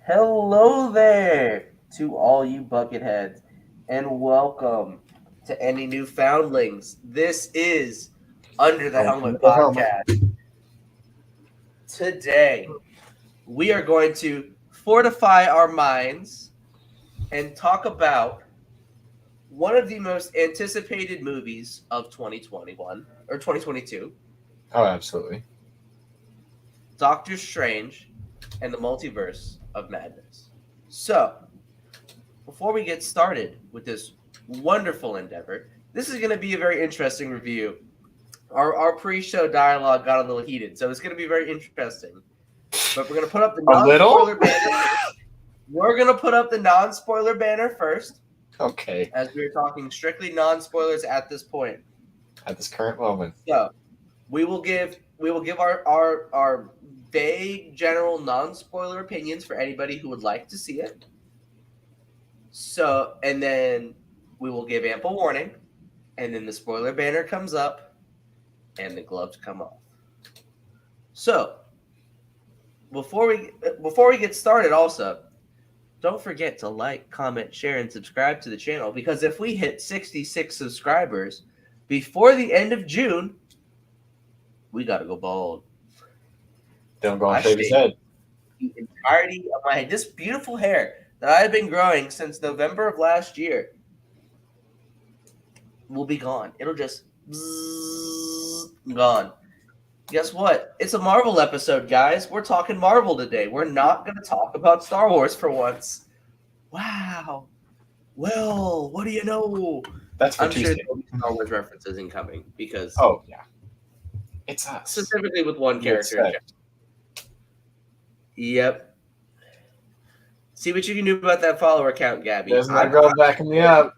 Hello there to all you bucketheads, and welcome to any new foundlings. This is Under the Under Helmet the helmet. Podcast. Today, we are going to fortify our minds and talk about one of the most anticipated movies of 2021 or 2022, Oh, absolutely. Doctor Strange and the Multiverse of Madness. So, before we get started with this wonderful endeavor, this is going to be a very interesting review. Our pre-show dialogue got a little heated, so it's going to be very interesting. But we're going to put up the A little? non-spoiler banner. We're going to put up the non-spoiler banner first, Okay. as we are talking strictly non-spoilers at this point. At this current moment. So we will give our vague general non-spoiler opinions for anybody who would like to see it. So, and then we will give ample warning, and then the spoiler banner comes up, and the gloves come off. So, before we get started, also, don't forget to like, comment, share, and subscribe to the channel, because if we hit 66 subscribers before the end of June, we gotta go bald. Don't go I and shave his shaved head. the entirety of my this beautiful hair that I have been growing since November of last year will be gone. It'll just gone. Guess what? It's a Marvel episode, guys. We're talking Marvel today. We're not going to talk about Star Wars for once. Wow. Well, what do you know? That's for I'm sure Tuesday. there'll be Star Wars references incoming because Oh, yeah. It's us. specifically with one It's character. Yep. See what you can do about that follower count, Gabby. There's my girl backing me up.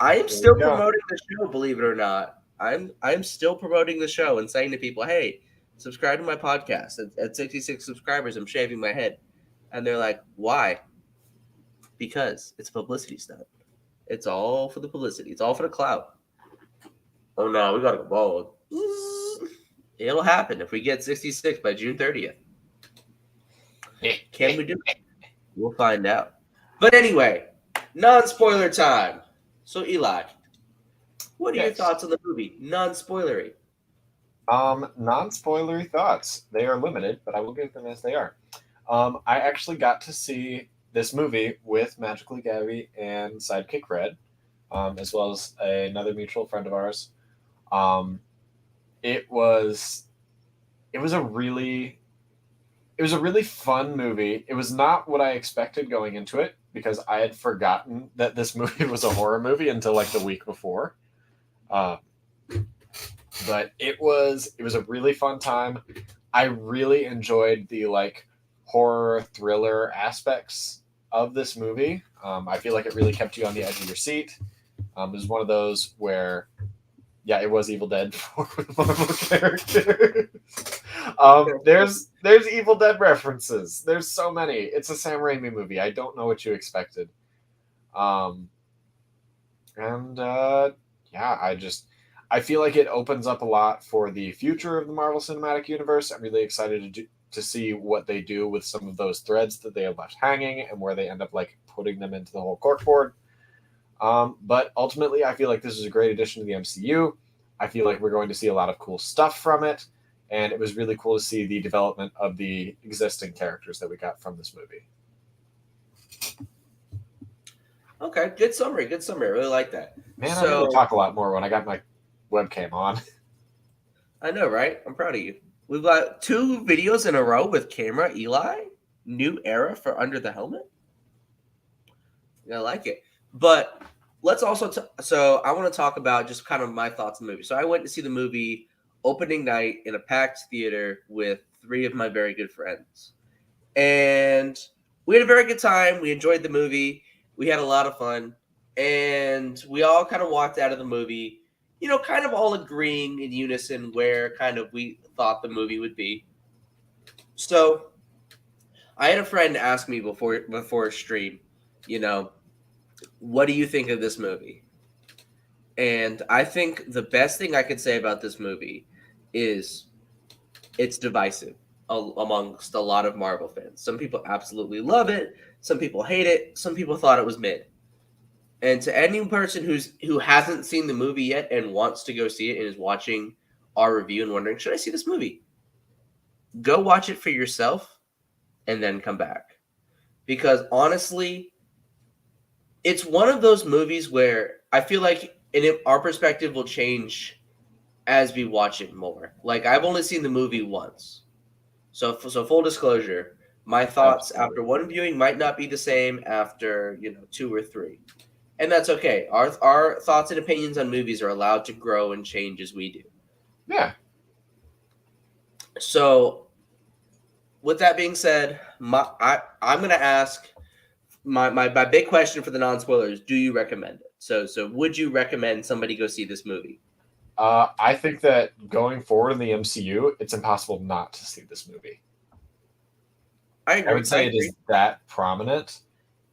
I am There still we go. promoting the show, believe it or not. I'm still promoting the show and saying to people, "Hey, subscribe to my podcast." At 66 subscribers, I'm shaving my head, and they're like, "Why?" Because it's a publicity stunt. It's all for the publicity. It's all for the clout. Oh no, we gotta go bald. It'll happen if we get 66 by June 30th. Can we do it? We'll find out. But anyway, non-spoiler time. So Eli, what are your Yes. thoughts on the movie? Non-spoilery. Non-spoilery thoughts. They are limited, but I will give them as they are. I actually got to see this movie with Magically Gabby and Sidekick Red, as well as another mutual friend of ours. Um, it was it was a really it was a really fun movie. It was not what I expected going into it because I had forgotten that this movie was a horror movie until like the week before. Uh, but it was a really fun time. I really enjoyed the like horror thriller aspects of this movie. I feel like it really kept you on the edge of your seat. It was one of those where, yeah, it was Evil Dead for the Marvel character. There's Evil Dead references. There's so many. It's a Sam Raimi movie. I don't know what you expected. Um, and yeah, I feel like it opens up a lot for the future of the Marvel Cinematic Universe. I'm really excited to see what they do with some of those threads that they have left hanging and where they end up like putting them into the whole corkboard. But ultimately, I feel like this is a great addition to the MCU. I feel like we're going to see a lot of cool stuff from it, and it was really cool to see the development of the existing characters that we got from this movie. Okay, good summary. Good summary. I really like that. Man, I really So talk a lot more when I got my webcam on. I know, right? I'm proud of you. We've got 2 videos in a row with camera Eli. New era for Under the Helmet. I like it. But let's also so I want to talk about just kind of my thoughts on the movie. So I went to see the movie opening night in a packed theater with 3 of my very good friends. And we had a very good time. We enjoyed the movie. We had a lot of fun. And we all kind of walked out of the movie, kind of all agreeing in unison where kind of we thought the movie would be. So I had a friend ask me before a stream, you know, what do you think of this movie? And I think the best thing I could say about this movie is it's divisive. amongst a lot of Marvel fans. Some people absolutely love it. Some people hate it. Some people thought it was mid. And to any person who hasn't seen the movie yet and wants to go see it and is watching our review and wondering, should I see this movie? Go watch it for yourself and then come back. Because honestly, it's one of those movies where I feel like our perspective will change as we watch it more. Like I've only seen the movie once. So full disclosure, my thoughts Absolutely. after one viewing might not be the same after, 2 or 3. And that's okay. Our thoughts and opinions on movies are allowed to grow and change as we do. Yeah. So, with that being said, I'm going to ask my big question for the non-spoilers, do you recommend it? So would you recommend somebody go see this movie? I think that going forward in the MCU, it's impossible not to see this movie. I agree. I would say it is that prominent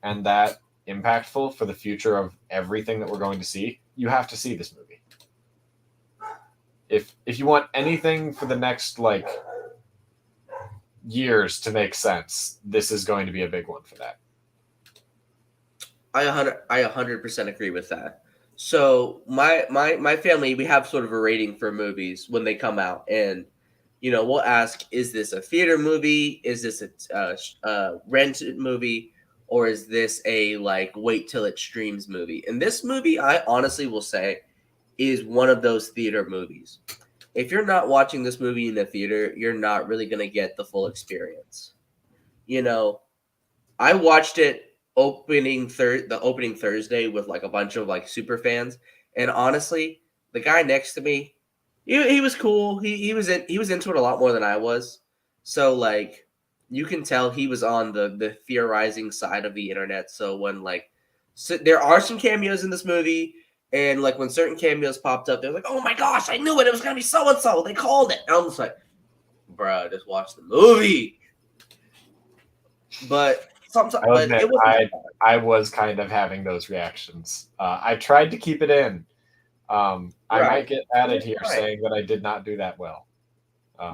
and that impactful for the future of everything that we're going to see. You have to see this movie. If you want anything for the next years to make sense, this is going to be a big one for that. I 100% agree with that. So my family, we have sort of a rating for movies when they come out, and we'll ask, is this a theater movie? Is this a rented movie? Or is this a wait till it streams movie? And this movie, I honestly will say, is one of those theater movies. If you're not watching this movie in the theater, you're not really going to get the full experience. I watched it the opening Thursday with a bunch of super fans, and honestly, the guy next to me, he was cool. He was into it a lot more than I was. So you can tell he was on the theorizing side of the internet. So when there are some cameos in this movie, and when certain cameos popped up, they're like, "Oh my gosh, I knew it! It was gonna be so and so. They called it." And I'm just like, "Bruh, just watch the movie." But sometimes, I was kind of having those reactions. I tried to keep it in. I might get added here saying that I did not do that well.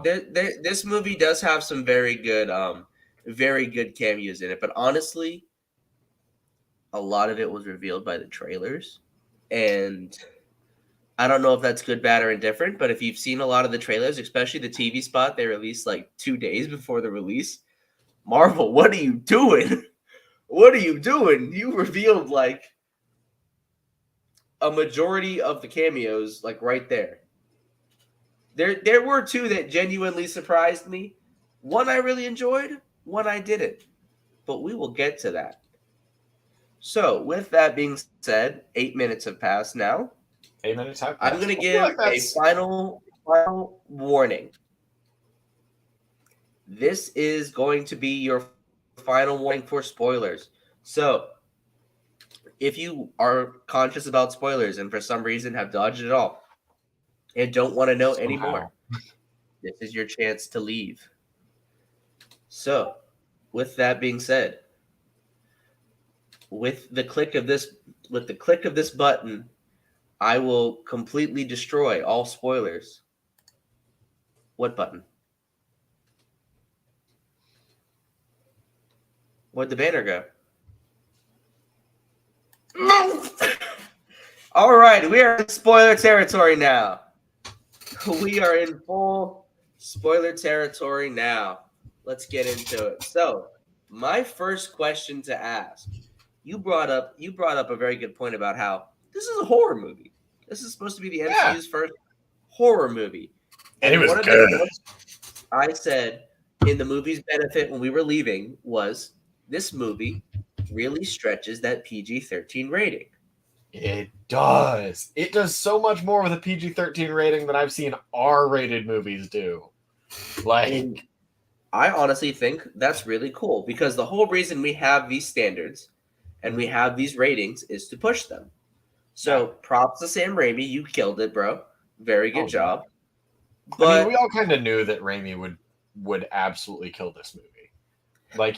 This movie does have some very good cameos in it, but honestly, a lot of it was revealed by the trailers, and I don't know if that's good, bad, or indifferent. But if you've seen a lot of the trailers, especially the TV spot they released 2 days before the release, Marvel, what are you doing? What are you doing? You revealed a majority of the cameos right there. There were 2 that genuinely surprised me. One I really enjoyed, one I didn't. But we will get to that. So, with that being said, 8 minutes have passed now. 8 minutes have passed. I'm going to give a final warning. This is going to be your final warning for spoilers. So, if you are conscious about spoilers and for some reason have dodged it all and don't want to know anymore, this is your chance to leave. So, with that being said, with the click of this button, I will completely destroy all spoilers. What button? Where'd the banner go? All right, we are in spoiler territory now. We are in full spoiler territory now. Let's get into it. So, my first question to ask, you brought up a very good point about how this is a horror movie. This is supposed to be the MCU's first horror movie. And it was good. I said in the movie's benefit when we were leaving was this movie really stretches that PG-13 rating. It does. It does so much more with a PG-13 rating than I've seen R-rated movies do. And I honestly think that's really cool because the whole reason we have these standards and we have these ratings is to push them. So props to Sam Raimi. You killed it, bro. Very good job. But we all kind of knew that Raimi would absolutely kill this movie.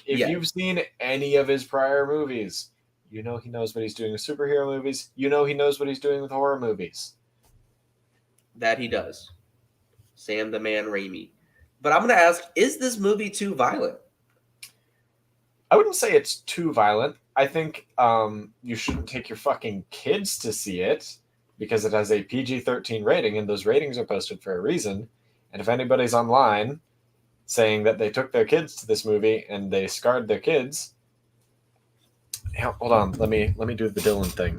If you've seen any of his prior movies, he knows what he's doing with superhero movies. He knows what he's doing with horror movies. That he does. Sam the Man Raimi. But I'm gonna ask: is this movie too violent? I wouldn't say it's too violent. I think you shouldn't take your fucking kids to see it because it has a PG-13 rating, and those ratings are posted for a reason. And if anybody's online saying that they took their kids to this movie and they scarred their kids, hold on, let me do the Dylan thing.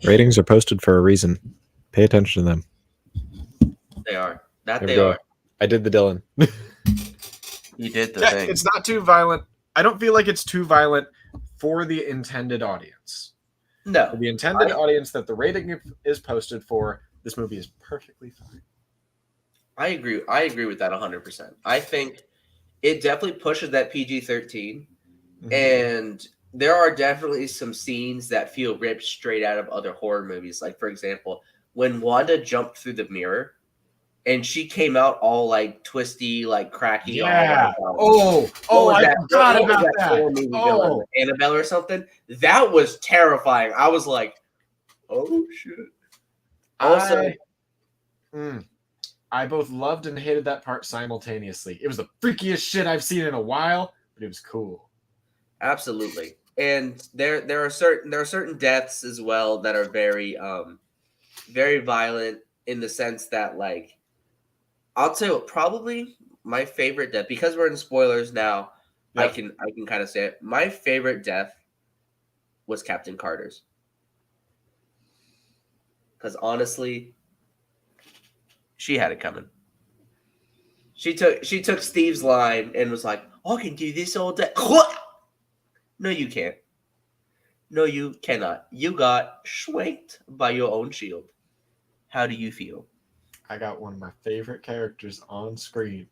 Ratings are posted for a reason. Pay attention to them. They are. That There we they go. are. I did the Dylan. You did the Yeah, thing. it's not too violent. I don't feel like it's too violent for the intended audience. No. For the intended audience that the rating is posted for, this movie is perfectly fine. I agree. I agree with that 100%. I think it definitely pushes that PG-13, and there are definitely some scenes that feel ripped straight out of other horror movies. Like, for example, when Wanda jumped through the mirror and she came out all like twisty, like cracky. Yeah. All like, I forgot about that. horror movie villain? Annabelle or something? That was terrifying. I was like, oh shit. Also, I both loved and hated that part simultaneously. It was the freakiest shit I've seen in a while, but it was cool. Absolutely. And there are certain deaths as well that are very very violent in the sense that, like, I'll tell you probably my favorite death, because we're in spoilers now. Yep. I can kind of say it. My favorite death was Captain Carter's. Because honestly, she had it coming. She took Steve's line and was like, I can do this all day. No, you can't. No, you cannot. You got schwanked by your own shield. How do you feel? I got one of my favorite characters on screen,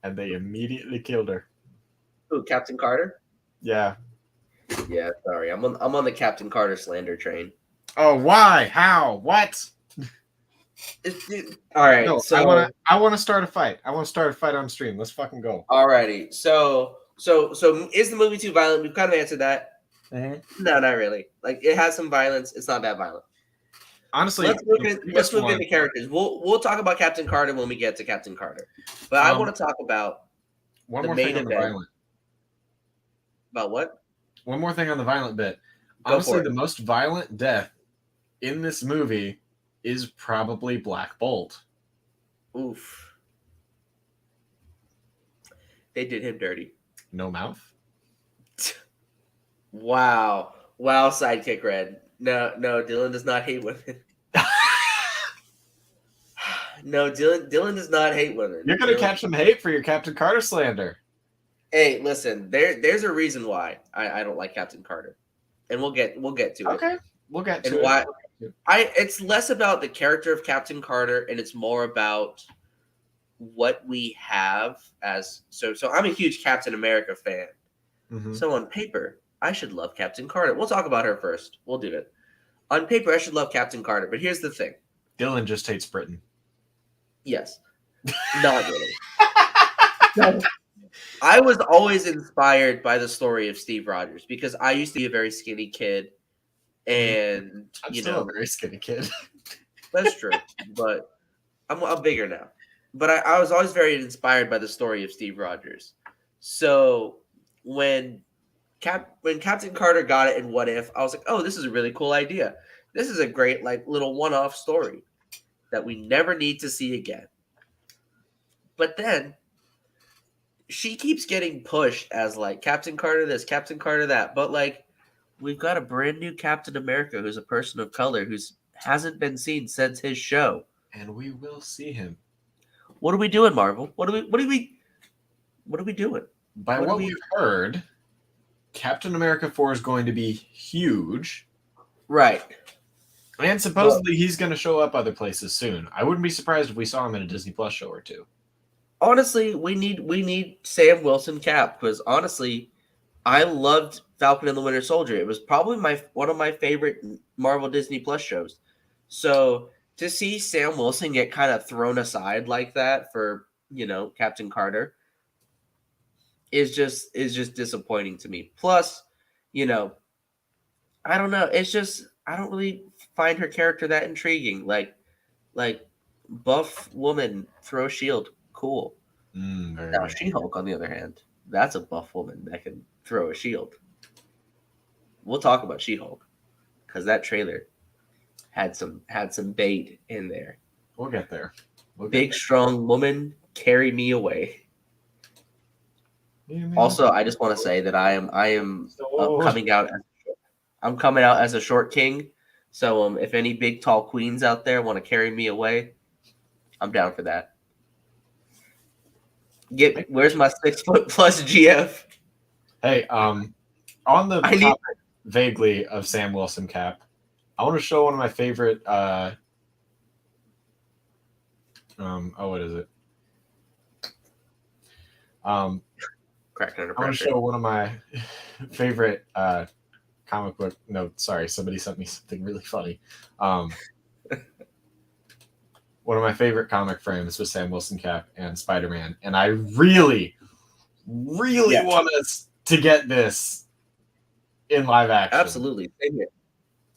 and they immediately killed her. Who, Captain Carter? Yeah. Yeah, sorry. I'm on the Captain Carter slander train. Oh, why? How? What? All right. No, so I want to start a fight. I want to start a fight on stream. Let's fucking go. Alrighty. So is the movie too violent? We've kind of answered that. No, not really. Like, it has some violence. It's not that violent. Honestly, let's move into characters. We'll talk about Captain Carter when we get to Captain Carter. But I want to talk about one more thing on the violent. About what? One more thing on the violent bit. Honestly, the most violent death in this movie is probably Black Bolt. Oof. They did him dirty. No mouth. Wow, sidekick Red. No, Dylan does not hate women. No, Dylan does not hate women. You're gonna catch some hate for your Captain Carter slander. Hey, listen, there's a reason why I don't like Captain Carter, and we'll get to it. Okay, we'll get to it. Why it's less about the character of Captain Carter, and it's more about what we have as so I'm a huge Captain America fan. Mm-hmm. So on paper, I should love Captain Carter. We'll talk about her first. We'll do it. On paper, I should love Captain Carter, but here's the thing. Dylan just hates Britain. Yes. Not really. No. I was always inspired by the story of Steve Rogers because I used to be a very skinny kid, and I'm still a very skinny kid. That's true, but I'm bigger now. But I was always very inspired by the story of Steve Rogers. So when Captain Carter got it in What If, I was like, oh, this is a really cool idea. This is a great, like, little one-off story that we never need to see again. But then she keeps getting pushed as, like, Captain Carter this, Captain Carter that. But, like, we've got a brand new Captain America who's a person of color who hasn't been seen since his show. And we will see him. What are we doing, Marvel? What are we doing? By what we've heard, Captain America 4 is going to be huge. Right. And supposedly he's going to show up other places soon. I wouldn't be surprised if we saw him in a Disney Plus show or two. Honestly, we need Sam Wilson Cap, because honestly, I loved Falcon and the Winter Soldier. It was probably one of my favorite Marvel Disney Plus shows. So to see Sam Wilson get kind of thrown aside like that for, Captain Carter is just disappointing to me. Plus, I don't know. It's just, I don't really find her character that intriguing. Like, Like, buff woman throw shield, cool. Very Now good. She-Hulk, on the other hand, that's a buff woman that can throw a shield. We'll talk about She-Hulk because that trailer had some bait in there. We'll get there. Big strong woman, carry me away. Also, I just want to say that I am coming out. I'm coming out as a short king. So if any big tall queens out there want to carry me away, I'm down for that. Where's my 6 foot plus GF? Hey, on the topic vaguely of Sam Wilson cap, I want to show one of my favorite. What is it? Cracking under I want to pressure. show one of my favorite comic book. No, sorry, somebody sent me something really funny. One of my favorite comic frames was Sam Wilson cap and Spider-Man, and I really want us to get this in live action. Absolutely, same here.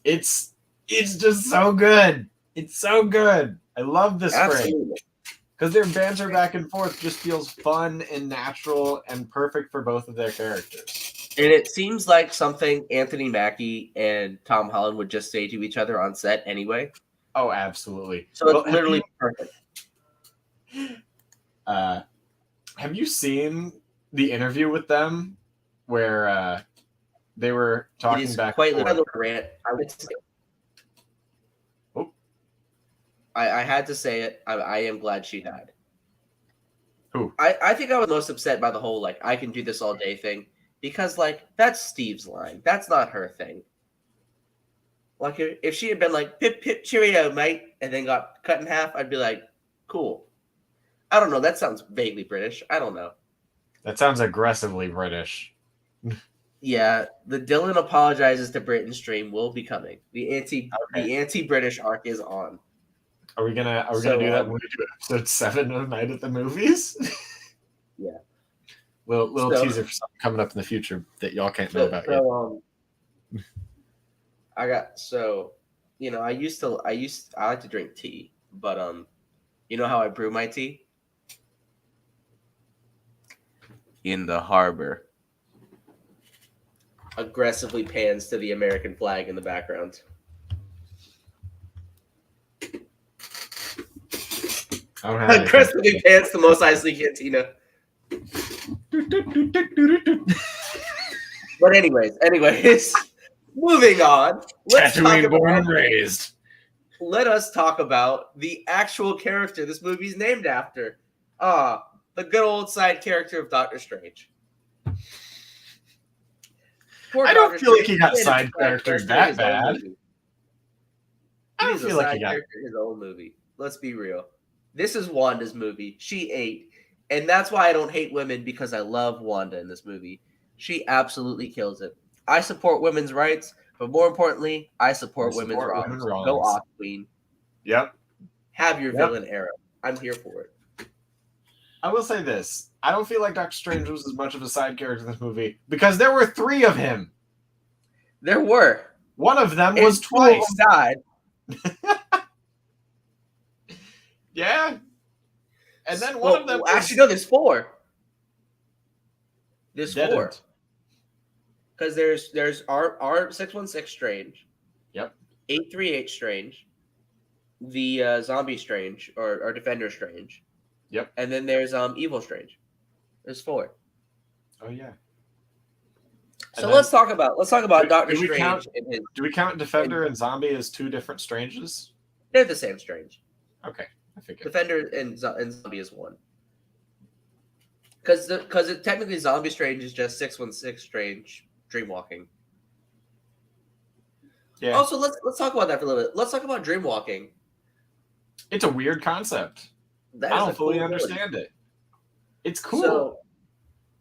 It's just so good. It's so good. I love this frame because their banter back and forth just feels fun and natural and perfect for both of their characters. And it seems like something Anthony Mackie and Tom Holland would just say to each other on set anyway. Oh, absolutely. So it's literally perfect. Have you seen the interview with them where they were talking back? Quite literally a rant. I had to say it. I am glad she died. Who? I think I was most upset by the whole like I can do this all day thing because like that's Steve's line. That's not her thing. Like if she had been like pip pip cheerio mate and then got cut in half, I'd be like, cool. I don't know. That sounds vaguely British. I don't know. That sounds aggressively British. Yeah, the Dylan apologizes to Britain stream will be coming. The anti-British arc is on. Are we gonna do that when we do episode 7 of Night at the Movies? Yeah. Little teaser for something coming up in the future that y'all can't know about yet. I like to drink tea, but you know how I brew my tea? In the harbor. Aggressively pans to the American flag in the background. Aggressively pans to Mos Eisley Cantina. But anyways, moving on. Let us talk about the actual character this movie's named after. The good old side character of Doctor Strange. I don't feel like he got side characters that bad. I don't feel like he got his own movie. Let's be real. This is Wanda's movie. She ate. And that's why I don't hate women, because I love Wanda in this movie. She absolutely kills it. I support women's rights, but more importantly, I support women's wrongs. Go off, Queen. Yep. Have your villain era. I'm here for it. I will say this. I don't feel like Doctor Strange was as much of a side character in this movie because there were 3 of him. There were. One of them was twice. Died. Yeah. And then one of them was... Actually, no, there's 4. There's 4. Because there's our 616 Strange. Yep. 838 Strange. The Zombie Strange or Defender Strange. Yep. And then there's Evil Strange. There's 4. Oh yeah. So let's talk about Doctor Strange. Do we count Defender and Zombie as 2 different Stranges? They're the same Strange. Okay, I figured. Defender and Zombie is 1. Because technically Zombie Strange is just 616 Strange dreamwalking. Yeah. Also, let's talk about that for a little bit. Let's talk about dreamwalking. It's a weird concept. I don't fully understand it. It's cool. So,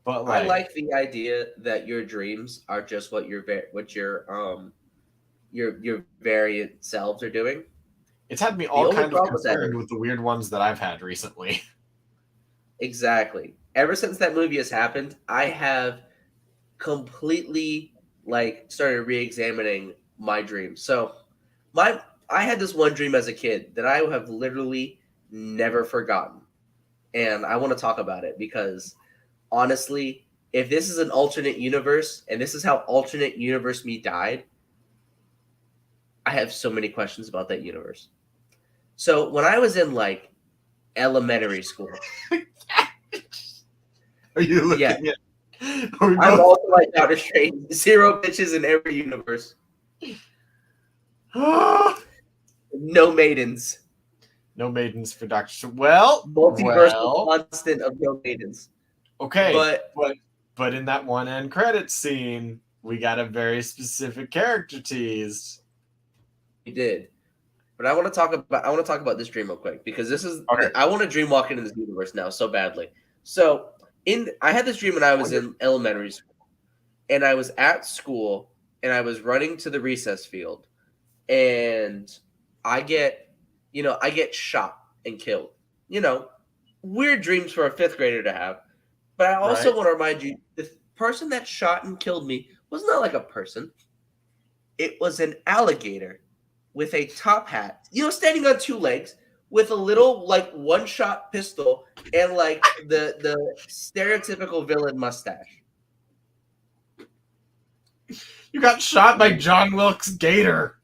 but I like the idea that your dreams are just what your variant selves are doing. It's had me all kinds of concerned with the weird ones that I've had recently. Exactly. Ever since that movie has happened, I have completely started re-examining my dreams. So I had this one dream as a kid that I have literally never forgotten. And I want to talk about it because honestly, if this is an alternate universe and this is how alternate universe me died, I have so many questions about that universe. So when I was in like elementary school, Are you looking yeah, at? Are we I'm both? also like Doctor Strange. 0 bitches in every universe. No maidens. No maidens for Doctor. Well, Multiversal constant of no maidens. okay, But but in that one end credit scene, we got a very specific character teased. we did. But I want to talk about this dream real quick because this is Okay. I want to dream walk into this universe now so badly. So I had this dream when I was in elementary school, and I was at school and I was running to the recess field, and I get shot and killed. Weird dreams for a fifth grader to have. But I also Right. want to remind you, the person that shot and killed me was not like a person. It was an alligator with a top hat, standing on 2 legs with a little like one-shot pistol and like the stereotypical villain mustache. You got shot by John Wilkes Gator.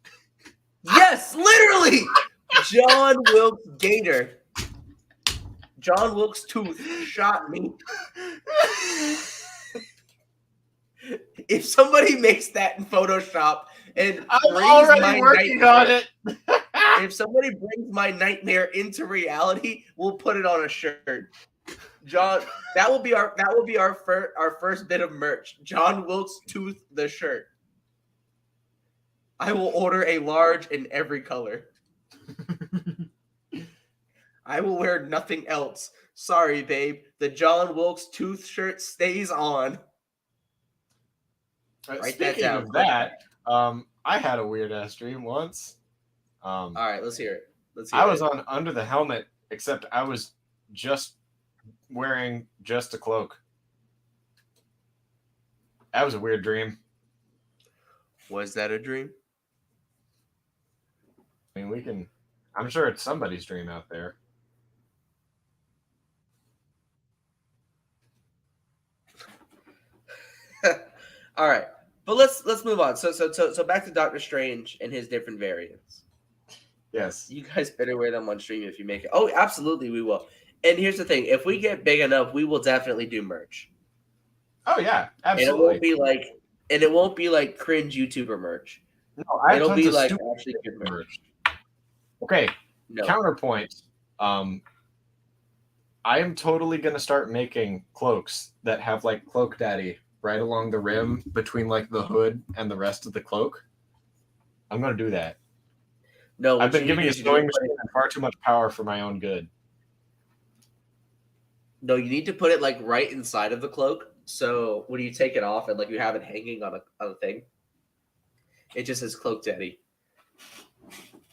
Yes, literally, John Wilkes Gator. John Wilkes Tooth shot me. If somebody makes that in Photoshop and I'm brings already my working on it. if somebody brings my nightmare into reality, we'll put it on a shirt. John, that will be our first bit of merch. John Wilkes Tooth the shirt. I will order a large in every color. I will wear nothing else. Sorry, babe. The John Wilkes Tooth shirt stays on. Write that Speaking down. of that, I had a weird ass dream once. All right, let's hear it. I was on Under the Helmet, except I was just wearing just a cloak. That was a weird dream. Was that a dream? I mean, I'm sure it's somebody's dream out there. All right, but let's move on. So back to Doctor Strange and his different variants. Yes. You guys better wear them on stream if you make it. Oh, absolutely, we will. And here's the thing: if we get big enough, we will definitely do merch. Oh yeah, absolutely. And it won't be like cringe YouTuber merch. No, it'll be like actually good merch. Okay. No. Counterpoint. I am totally gonna start making cloaks that have like Cloak Daddy right along the rim between like the hood and the rest of the cloak. I'm gonna do that. No, I've been giving a sewing machine far too much power for my own good. No, you need to put it like right inside of the cloak. So when you take it off and like you have it hanging on a thing, it just says Cloak Daddy.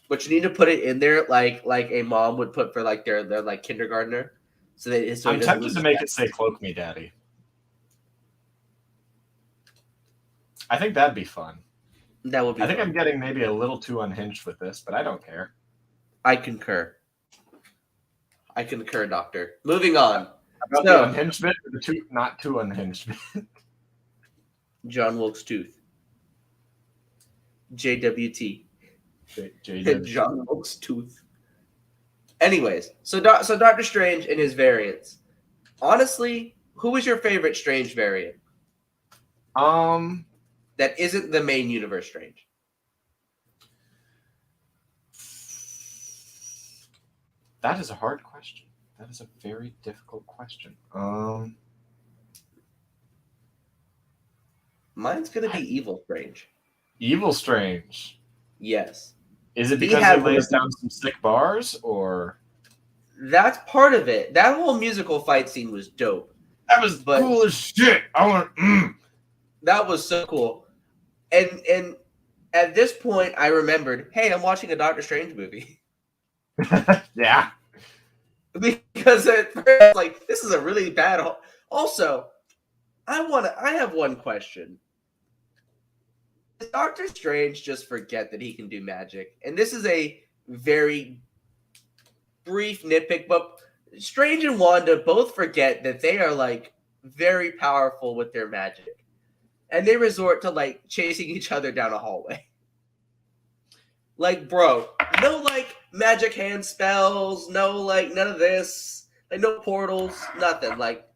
But you need to put it in there like a mom would put for like their like kindergartner. So I'm tempted to make it say Cloak Me Daddy. I think that'd be fun. That would be I think I'm getting maybe a little too unhinged with this, but I don't care. I concur, Doctor. Moving on. About the unhinged bit or the not too unhinged bit? John Wilkes Tooth. JWT. John Wilkes Tooth. Anyways, so Doctor Strange and his variants. Honestly, who is your favorite Strange variant? That isn't the main universe Strange. That is a hard question. That is a very difficult question. Mine's gonna be Evil Strange. Evil Strange. Yes. Is it because he lays down some sick bars, or? That's part of it. That whole musical fight scene was dope. That was cool as shit. That was so cool. And at this point, I remembered, hey, I'm watching a Doctor Strange movie. Yeah. Because at first, like, this is a really bad. Also, I have one question. Does Doctor Strange just forget that he can do magic? And this is a very brief nitpick, but Strange and Wanda both forget that they are like very powerful with their magic. And they resort to like chasing each other down a hallway. Like, bro, no like magic hand spells, no like none of this, like no portals, nothing. Like,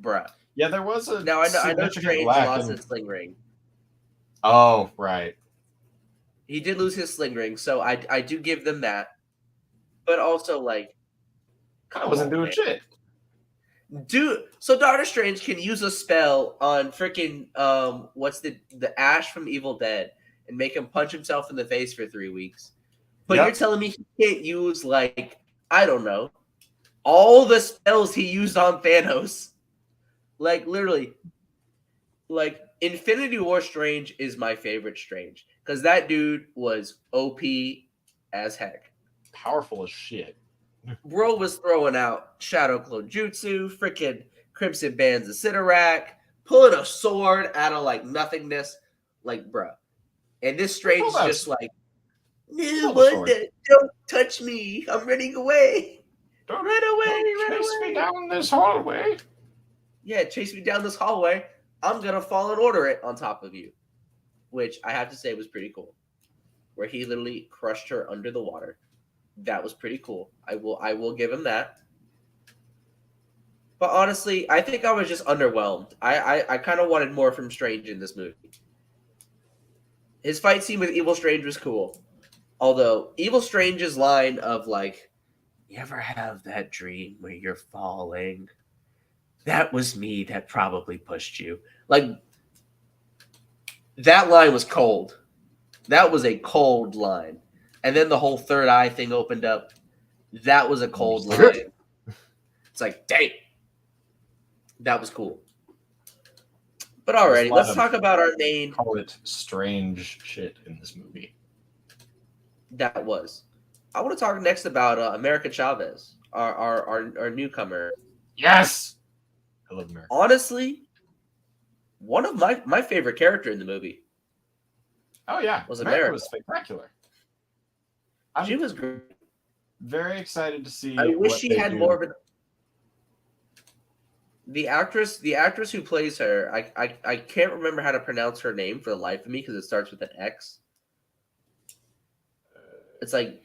bruh. Yeah, there was a Now I know significant Strange lack lost in- his sling ring. Oh, right. He did lose his sling ring, so I do give them that. But also like, I wasn't doing man. shit. Dude, so Doctor Strange can use a spell on freaking what's the Ash from Evil Dead and make him punch himself in the face for 3 weeks. But Yep. you're telling me he can't use like, I don't know, all the spells he used on Thanos. Like literally, like Infinity War Strange is my favorite Strange because that dude was OP as heck. Powerful as shit. Bro was throwing out Shadow Clone Jutsu, freaking Crimson Bands of Sidorak, pulling a sword out of like nothingness, like bro. And this Strange is just like, no, Wanda, don't touch me. I'm running away. Don't Run away, run chase away. me down this hallway. Yeah, chase me down this hallway. I'm gonna fall and order it on top of you, which I have to say was pretty cool. Where he literally crushed her under the water. That was pretty cool. I will give him that. But honestly, I think I was just underwhelmed. I kind of wanted more from Strange in this movie. His fight scene with Evil Strange was cool. Although Evil Strange's line of like, you ever have that dream where you're falling? That was me that probably pushed you. Like, that line was cold. That was a cold line. And then the whole third eye thing opened up. That was a cold line. It's like, dang. That was cool. But alrighty, let's talk about our main. Call it strange shit in this movie. That was. I want to talk next about America Chavez, our newcomer. Yes! I love America. Honestly, one of my favorite character in the movie. Oh, yeah. Was America America. was spectacular. She was great. Very excited to see. I wish what she they had do. more of an. The actress who plays her, I can't remember how to pronounce her name for the life of me because it starts with an X. It's like,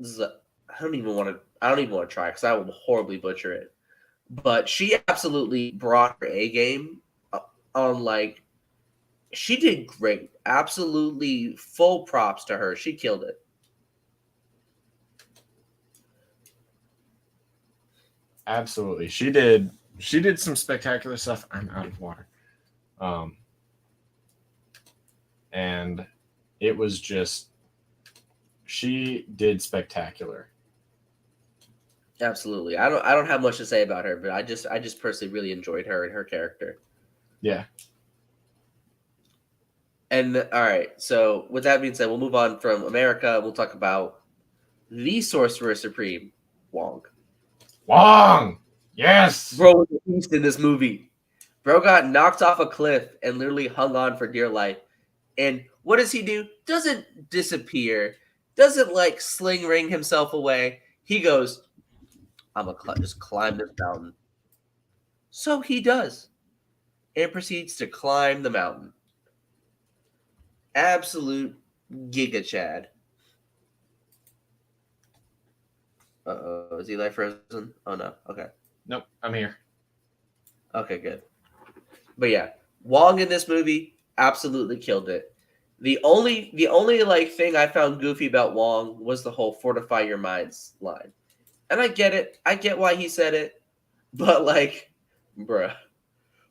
I don't even want to try because I will horribly butcher it. But she absolutely brought her A game on like, she did great. Absolutely full props to her. She killed it. Absolutely. She did some spectacular stuff. I'm out of water. And it was just, she did spectacular. Absolutely. I don't have much to say about her, but I just personally really enjoyed her and her character. Yeah. And all right, so with that being said, we'll move on from America. We'll talk about the Sorcerer Supreme, Wong. Wong! Yes! Bro was a beast in this movie. Bro got knocked off a cliff and literally hung on for dear life. And what does he do? Doesn't disappear. Doesn't like sling ring himself away. He goes, I'm going to just climb this mountain. So he does. And proceeds to climb the mountain. Absolute Giga Chad. Uh-oh. Is Eli frozen? Oh, no. Okay. Nope, I'm here. Okay, good. But yeah, Wong in this movie absolutely killed it. The only like thing I found goofy about Wong was the whole "fortify your minds" line, and I get it. I get why he said it, but like, bruh,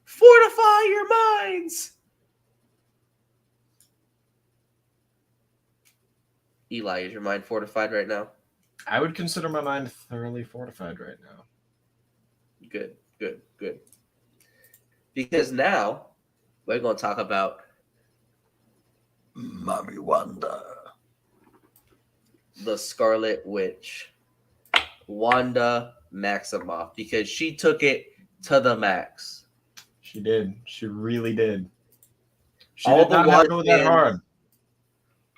fortify your minds. Eli, is your mind fortified right now? I would consider my mind thoroughly fortified right now. Good. Because now we're going to talk about Mommy Wanda, the Scarlet Witch, Wanda Maximoff, because she took it to the max. She did. She really did. She did not have to go that hard.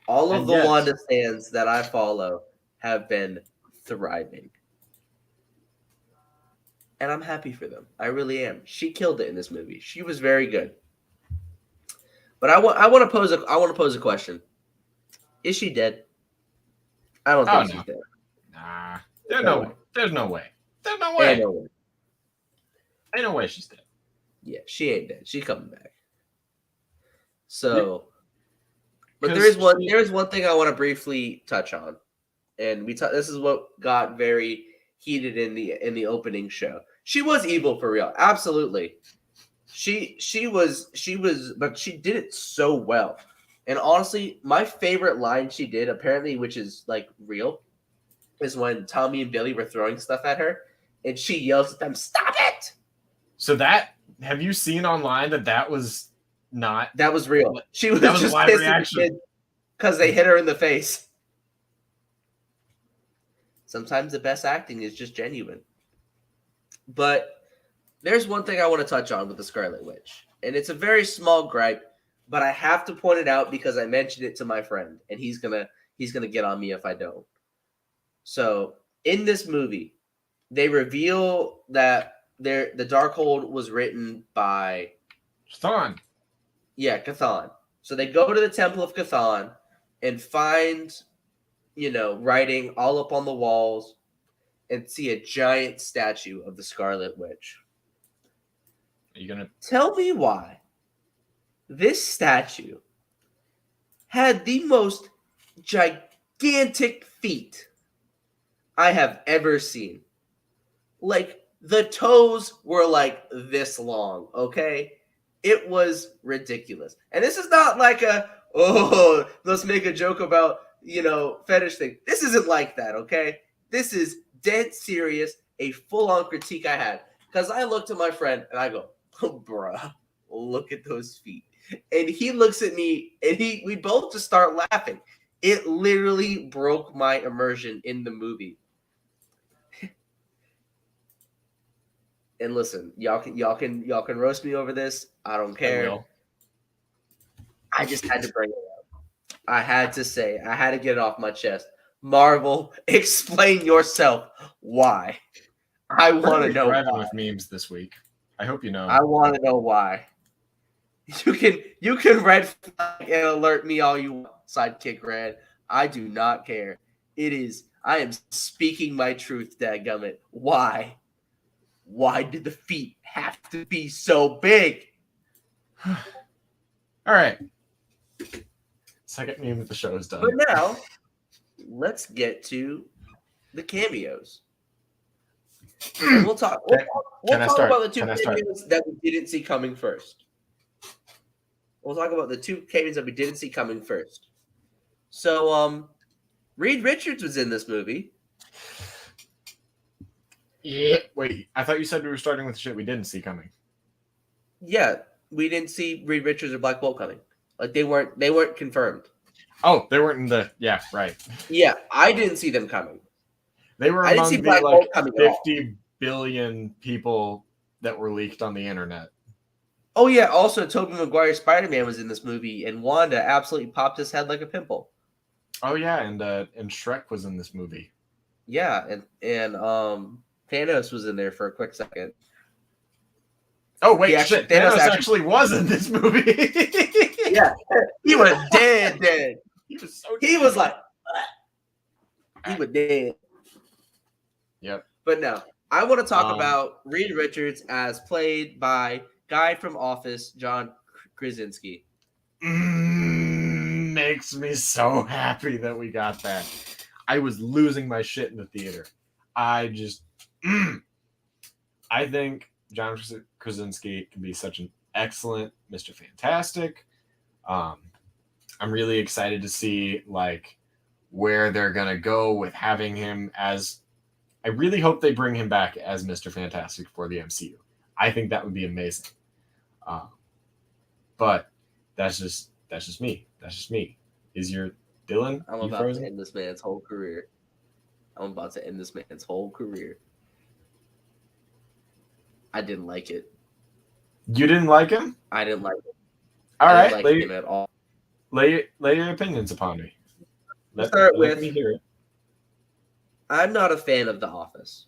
All of And the yet- Wanda stands that I follow have been thriving. And I'm happy for them. I really am. She killed it in this movie. She was very good. But I want to pose a question. Is she dead? I don't think she's dead. Nah. There's no way. There's no way. Ain't no way. Ain't no way she's dead. Yeah, she ain't dead. She's coming back. So, but there is one thing I want to briefly touch on, and this is what got very heated in the opening show. She was evil for real, absolutely. She was, but she did it so well. And honestly, my favorite line she did, apparently, which is like real, is when Tommy and Billy were throwing stuff at her, and she yells at them, "Stop it!" So have you seen online that was not? That was real. She was just live reaction because they hit her in the face. Sometimes the best acting is just genuine. But there's one thing I want to touch on with the Scarlet Witch, and it's a very small gripe, but I have to point it out because I mentioned it to my friend, and he's gonna get on me if I don't. So in this movie, they reveal that the Darkhold was written by Chthon. Yeah, Chthon. So they go to the Temple of Chthon and find, writing all up on the walls and see a giant statue of the Scarlet Witch. Are you gonna tell me why this statue had the most gigantic feet I have ever seen? Like, the toes were like this long, okay? It was ridiculous. And this is not like let's make a joke about, fetish thing. This isn't like that, okay? This is dead serious, a full-on critique I had. Because I looked at my friend and I go, "Oh, bruh, look at those feet." And he looks at me and we both just start laughing. It literally broke my immersion in the movie. And listen, y'all can roast me over this. I don't care. I just had to bring it up. I had to say, I had to get it off my chest. Marvel, explain yourself. Why? I want to know. Driving with memes this week. I hope you know. I want to know why. You can red flag and alert me all you want, Sidekick Red. I do not care. I am speaking my truth, dadgummit. Why? Why did the feet have to be so big? All right. Second meme of the show is done. But now, let's get to the cameos. And we'll talk about the two cameos that we didn't see coming first. We'll talk about the two cameos that we didn't see coming first. So, Reid Richards was in this movie. Yeah. Wait, I thought you said we were starting with the shit we didn't see coming. Yeah, we didn't see Reid Richards or Black Bolt coming. Like they weren't confirmed. Oh, they weren't in the right. Yeah, I didn't see them coming. They were among the like 50 billion people that were leaked on the internet. Oh yeah, also Tobey Maguire Spider-Man was in this movie, and Wanda absolutely popped his head like a pimple. Oh yeah, and Shrek was in this movie. Yeah, and Thanos was in there for a quick second. Oh wait, Thanos actually was in this movie. Yeah, he was dead. He was so. He was like, he was dead. Yep. But no, I want to talk about Reid Richards as played by guy from Office, John Krasinski. Makes me so happy that we got that. I was losing my shit in the theater. I just, I think John Krasinski can be such an excellent Mr. Fantastic. I'm really excited to see like where they're gonna go with having him as. I really hope they bring him back as Mr. Fantastic for the MCU. I think that would be amazing. But that's just me. That's just me. Is your Dylan? I'm about to end this man's whole career. I didn't like it. You didn't like him? I didn't like it. All I didn't right, like him at all. lay your opinions upon me. Let me hear it. I'm not a fan of The Office.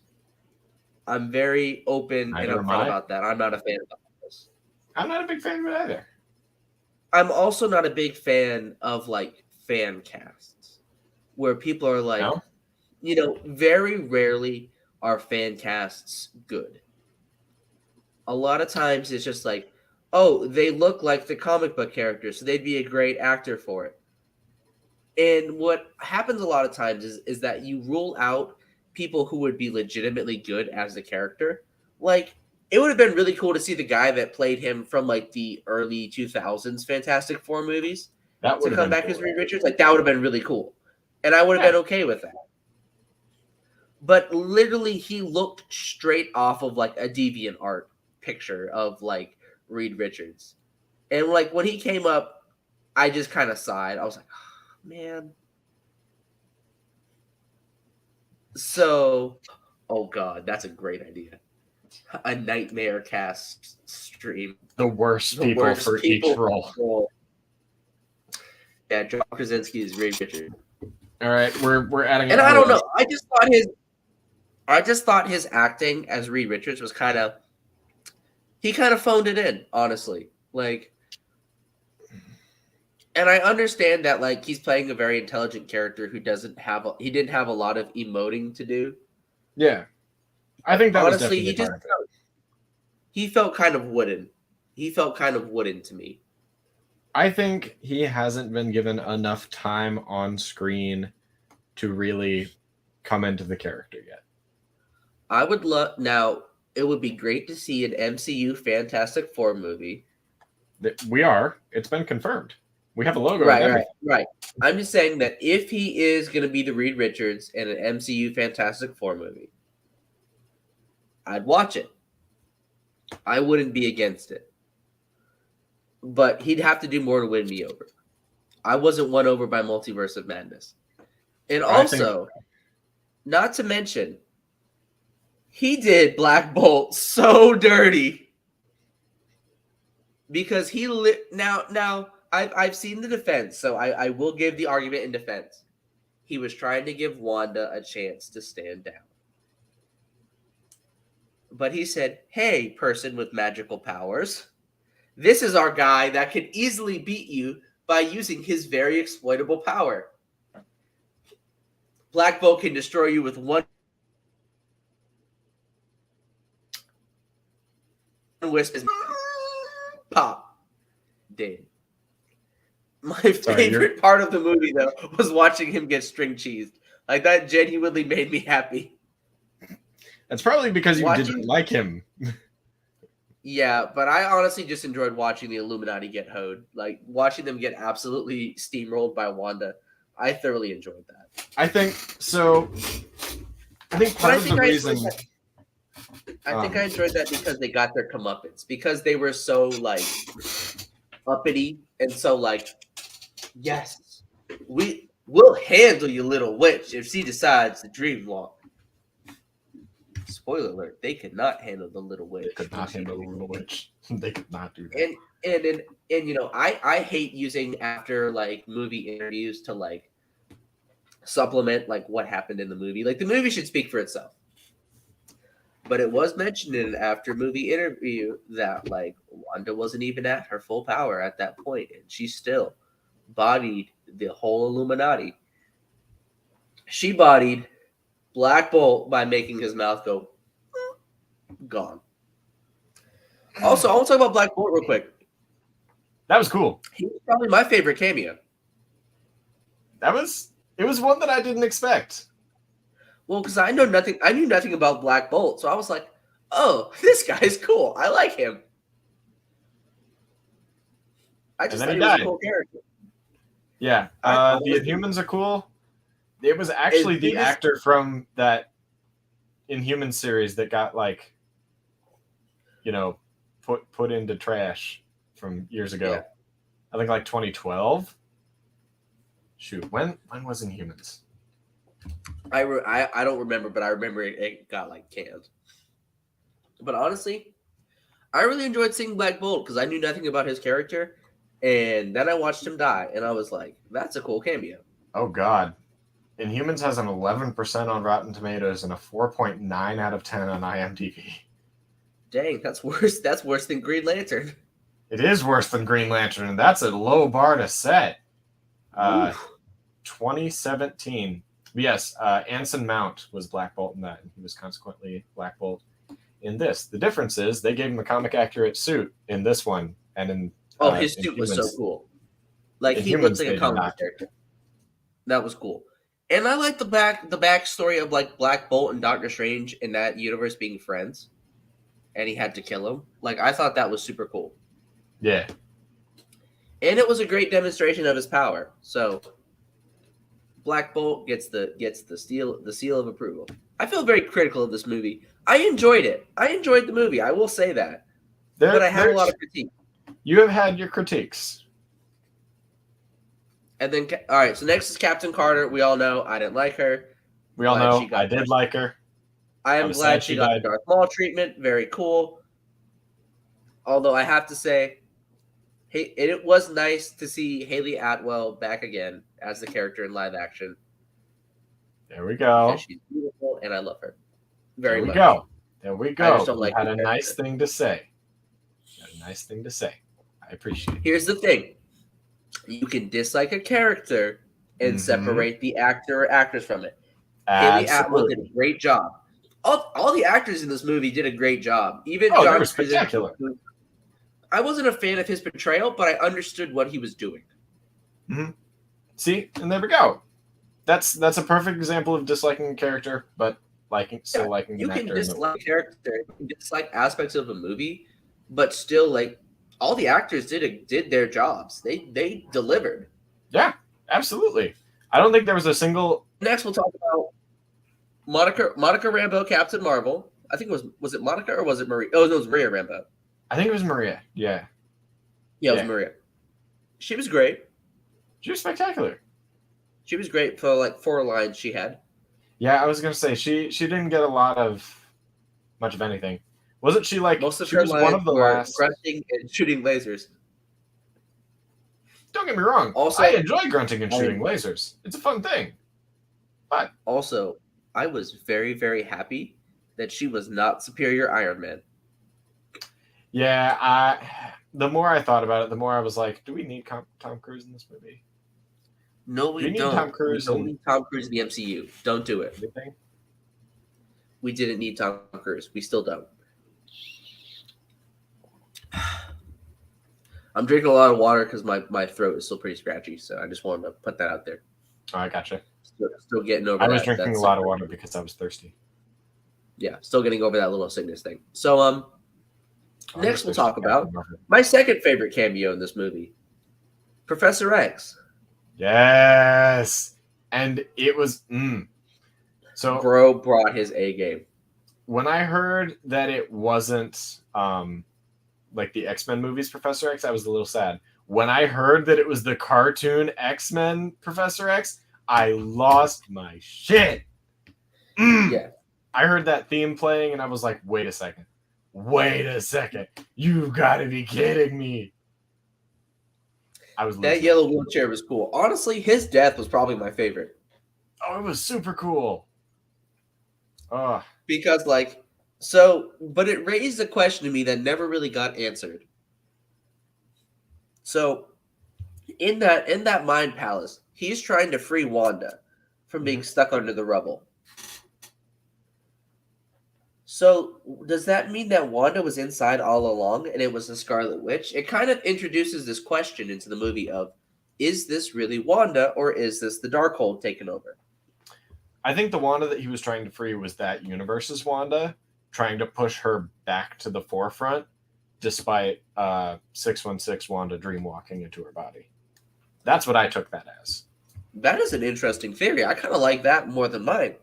I'm very open and Neither am upfront I. about that. I'm not a fan of The Office. I'm not a big fan of it either. I'm also not a big fan of like fan casts where people are like, No? very rarely are fan casts good. A lot of times it's just like, oh, they look like the comic book characters, so they'd be a great actor for it. And what happens a lot of times is that you rule out people who would be legitimately good as the character. Like, it would have been really cool to see the guy that played him from like the early 2000s Fantastic Four movies That would to have come been back cool. as Reid Richards. Like, that would have been really cool. And I would have been okay with that. But literally, he looked straight off of like a DeviantArt picture of like Reid Richards. And like when he came up, I just kind of sighed. I was like, oh, man. So, oh God, that's a great idea. A nightmare cast stream. The worst The people worst for people each role. Yeah, John Krasinski is Reid Richards. All right, we're adding. And I don't know. I just thought his acting as Reid Richards was he kind of phoned it in, honestly. Like, and I understand that like he's playing a very intelligent character who didn't have a lot of emoting to do. Yeah, I think that honestly, was definitely he felt kind of wooden. He felt kind of wooden to me. I think he hasn't been given enough time on screen to really come into the character yet. I would love now. It would be great to see an MCU Fantastic Four movie. It's been confirmed. We have a logo. Right. I'm just saying that if he is going to be the Reid Richards in an MCU Fantastic Four movie, I'd watch it. I wouldn't be against it. But he'd have to do more to win me over. I wasn't won over by Multiverse of Madness. And also, not to mention, he did Black Bolt so dirty. Because now I've seen the defense, so I will give the argument in defense. He was trying to give Wanda a chance to stand down. But he said, hey, person with magical powers, this is our guy that can easily beat you by using his very exploitable power. Black Bolt can destroy you with one wisp. Pop. Dead. My favorite part of the movie, though, was watching him get string cheesed. Like, that genuinely made me happy. That's probably because you didn't like him. Yeah, but I honestly just enjoyed watching the Illuminati get hoed. Like, watching them get absolutely steamrolled by Wanda. I thoroughly enjoyed that. I think part of the reason... I think I enjoyed that because they got their comeuppance. Because they were so, like, uppity and so, like, yes, we'll handle you, little witch, if she decides to dream walk. Spoiler alert, they could not handle the little witch. They could not handle the little witch. They could not do that. And you know, I hate using after like movie interviews to like supplement like what happened in the movie. Like the movie should speak for itself. But it was mentioned in an after movie interview that like Wanda wasn't even at her full power at that point, and she still bodied the whole Illuminati. She bodied Black Bolt by making his mouth go gone. Also, I want to talk about Black Bolt real quick. That was cool. He was probably my favorite cameo. It was one that I didn't expect. Well, because I knew nothing about Black Bolt, so I was like, "Oh, this guy's cool. I like him." I just thought he was a cool character. Yeah, the Inhumans are cool. It was actually the actor from that Inhuman series that got like, you know, put into trash from years ago. Yeah. I think like 2012. Shoot, when was Inhumans? I don't remember, but I remember it got like canned. But honestly, I really enjoyed seeing Black Bolt because I knew nothing about his character, And then I watched him die, and I was like, that's a cool cameo. Oh God. Inhumans has an 11% on Rotten Tomatoes and a 4.9 out of 10 on IMDb. Dang, that's worse. That's worse than Green Lantern. It is worse than Green Lantern, and that's a low bar to set. 2017. Yes, Anson Mount was Black Bolt in that, and he was consequently Black Bolt in this. The difference is they gave him a comic accurate suit in this one, and in his suit was so cool. Like he Inhumans, looked like a comic book character. That was cool. And I like the backstory of like Black Bolt and Doctor Strange in that universe being friends, and he had to kill him. Like I thought that was super cool. Yeah. And it was a great demonstration of his power. So Black Bolt gets the seal of approval. I feel very critical of this movie. I enjoyed it. I enjoyed the movie. I will say that. But I have a lot of critiques. You have had your critiques. And then, all right, so next is Captain Carter. We all know I didn't like her. We all know I did like her. I am glad she got the Darth Maul treatment. Very cool. Although I have to say, hey, it was nice to see Haley Atwell back again as the character in live action. There we go. She's beautiful, and I love her very much. There we go. I just don't like had a nice thing to say. I appreciate it. Here's the thing. You can dislike a character and separate the actor or actress from it. Haley Atwell did a great job. All the actors in this movie did a great job. Even John they were spectacular. I wasn't a fan of his portrayal, but I understood what he was doing. Mm-hmm. See, and there we go. That's a perfect example of disliking a character, but liking the actor. You can dislike a character, you can dislike aspects of a movie, but still, like, all the actors did their jobs. They delivered. Yeah, absolutely. I don't think there was a single. Next, we'll talk about Monica Rambeau, Captain Marvel. I think it was it Monica or was it Maria? Oh, no, it was Maria Rambeau. I think it was Maria. Yeah. Yeah, it was Maria. She was great. She was spectacular. She was great for like 4 lines she had. Yeah, I was gonna say she didn't get much of anything. Wasn't she like most of she her was lines one of the were last grunting and shooting lasers? Don't get me wrong. Also, I enjoy grunting and shooting lasers. It's a fun thing. But also, I was very, very happy that she was not Superior Iron Man. Yeah, the more I thought about it, the more I was like, do we need Tom Cruise in this movie? No, we don't. Tom Cruise we don't need Tom Cruise in the MCU. Don't do it. Anything? We didn't need Tom Cruise. We still don't. I'm drinking a lot of water because my throat is still pretty scratchy, so I just wanted to put that out there. Oh, I gotcha. Still getting over that. I was drinking a lot of water because I was thirsty. Yeah, still getting over that little sickness thing. So, next we'll talk about my second favorite cameo in this movie, Professor X. Yes, and it was so. Bro brought his A game. When I heard that it wasn't like the X-Men movies Professor X, I was a little sad. When I heard that it was the cartoon X-Men Professor X, I lost my shit. Yeah. I heard that theme playing and I was like, wait a second. You've got to be kidding me. That yellow wheelchair was cool. Honestly, his death was probably my favorite. Oh, it was super cool. Oh. Because but it raised a question to me that never really got answered. So in that mind palace, he's trying to free Wanda from being stuck under the rubble. So does that mean that Wanda was inside all along and it was the Scarlet Witch? It kind of introduces this question into the movie of, is this really Wanda or is this the Darkhold taking over? I think the Wanda that he was trying to free was that universe's Wanda, trying to push her back to the forefront, despite 616 Wanda dreamwalking into her body. That's what I took that as. That is an interesting theory. I kind of like that more than mine.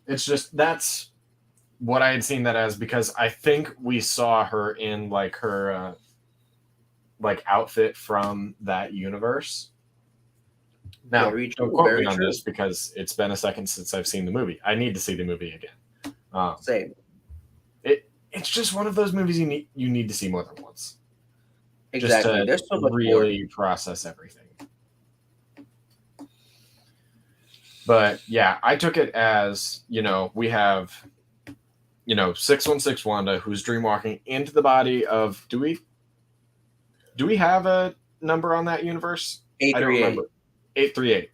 It's just, that's what I had seen that as, because I think we saw her in like her like outfit from that universe. Now, don't quote me on this because it's been a second since I've seen the movie. I need to see the movie again. Same. It's just one of those movies you need to see more than once. Exactly. just to There's so much more. really process everything. But yeah, I took it as, we have, 616 Wanda who's dreamwalking into the body of, do we have a number on that universe? I don't 838. remember. 838.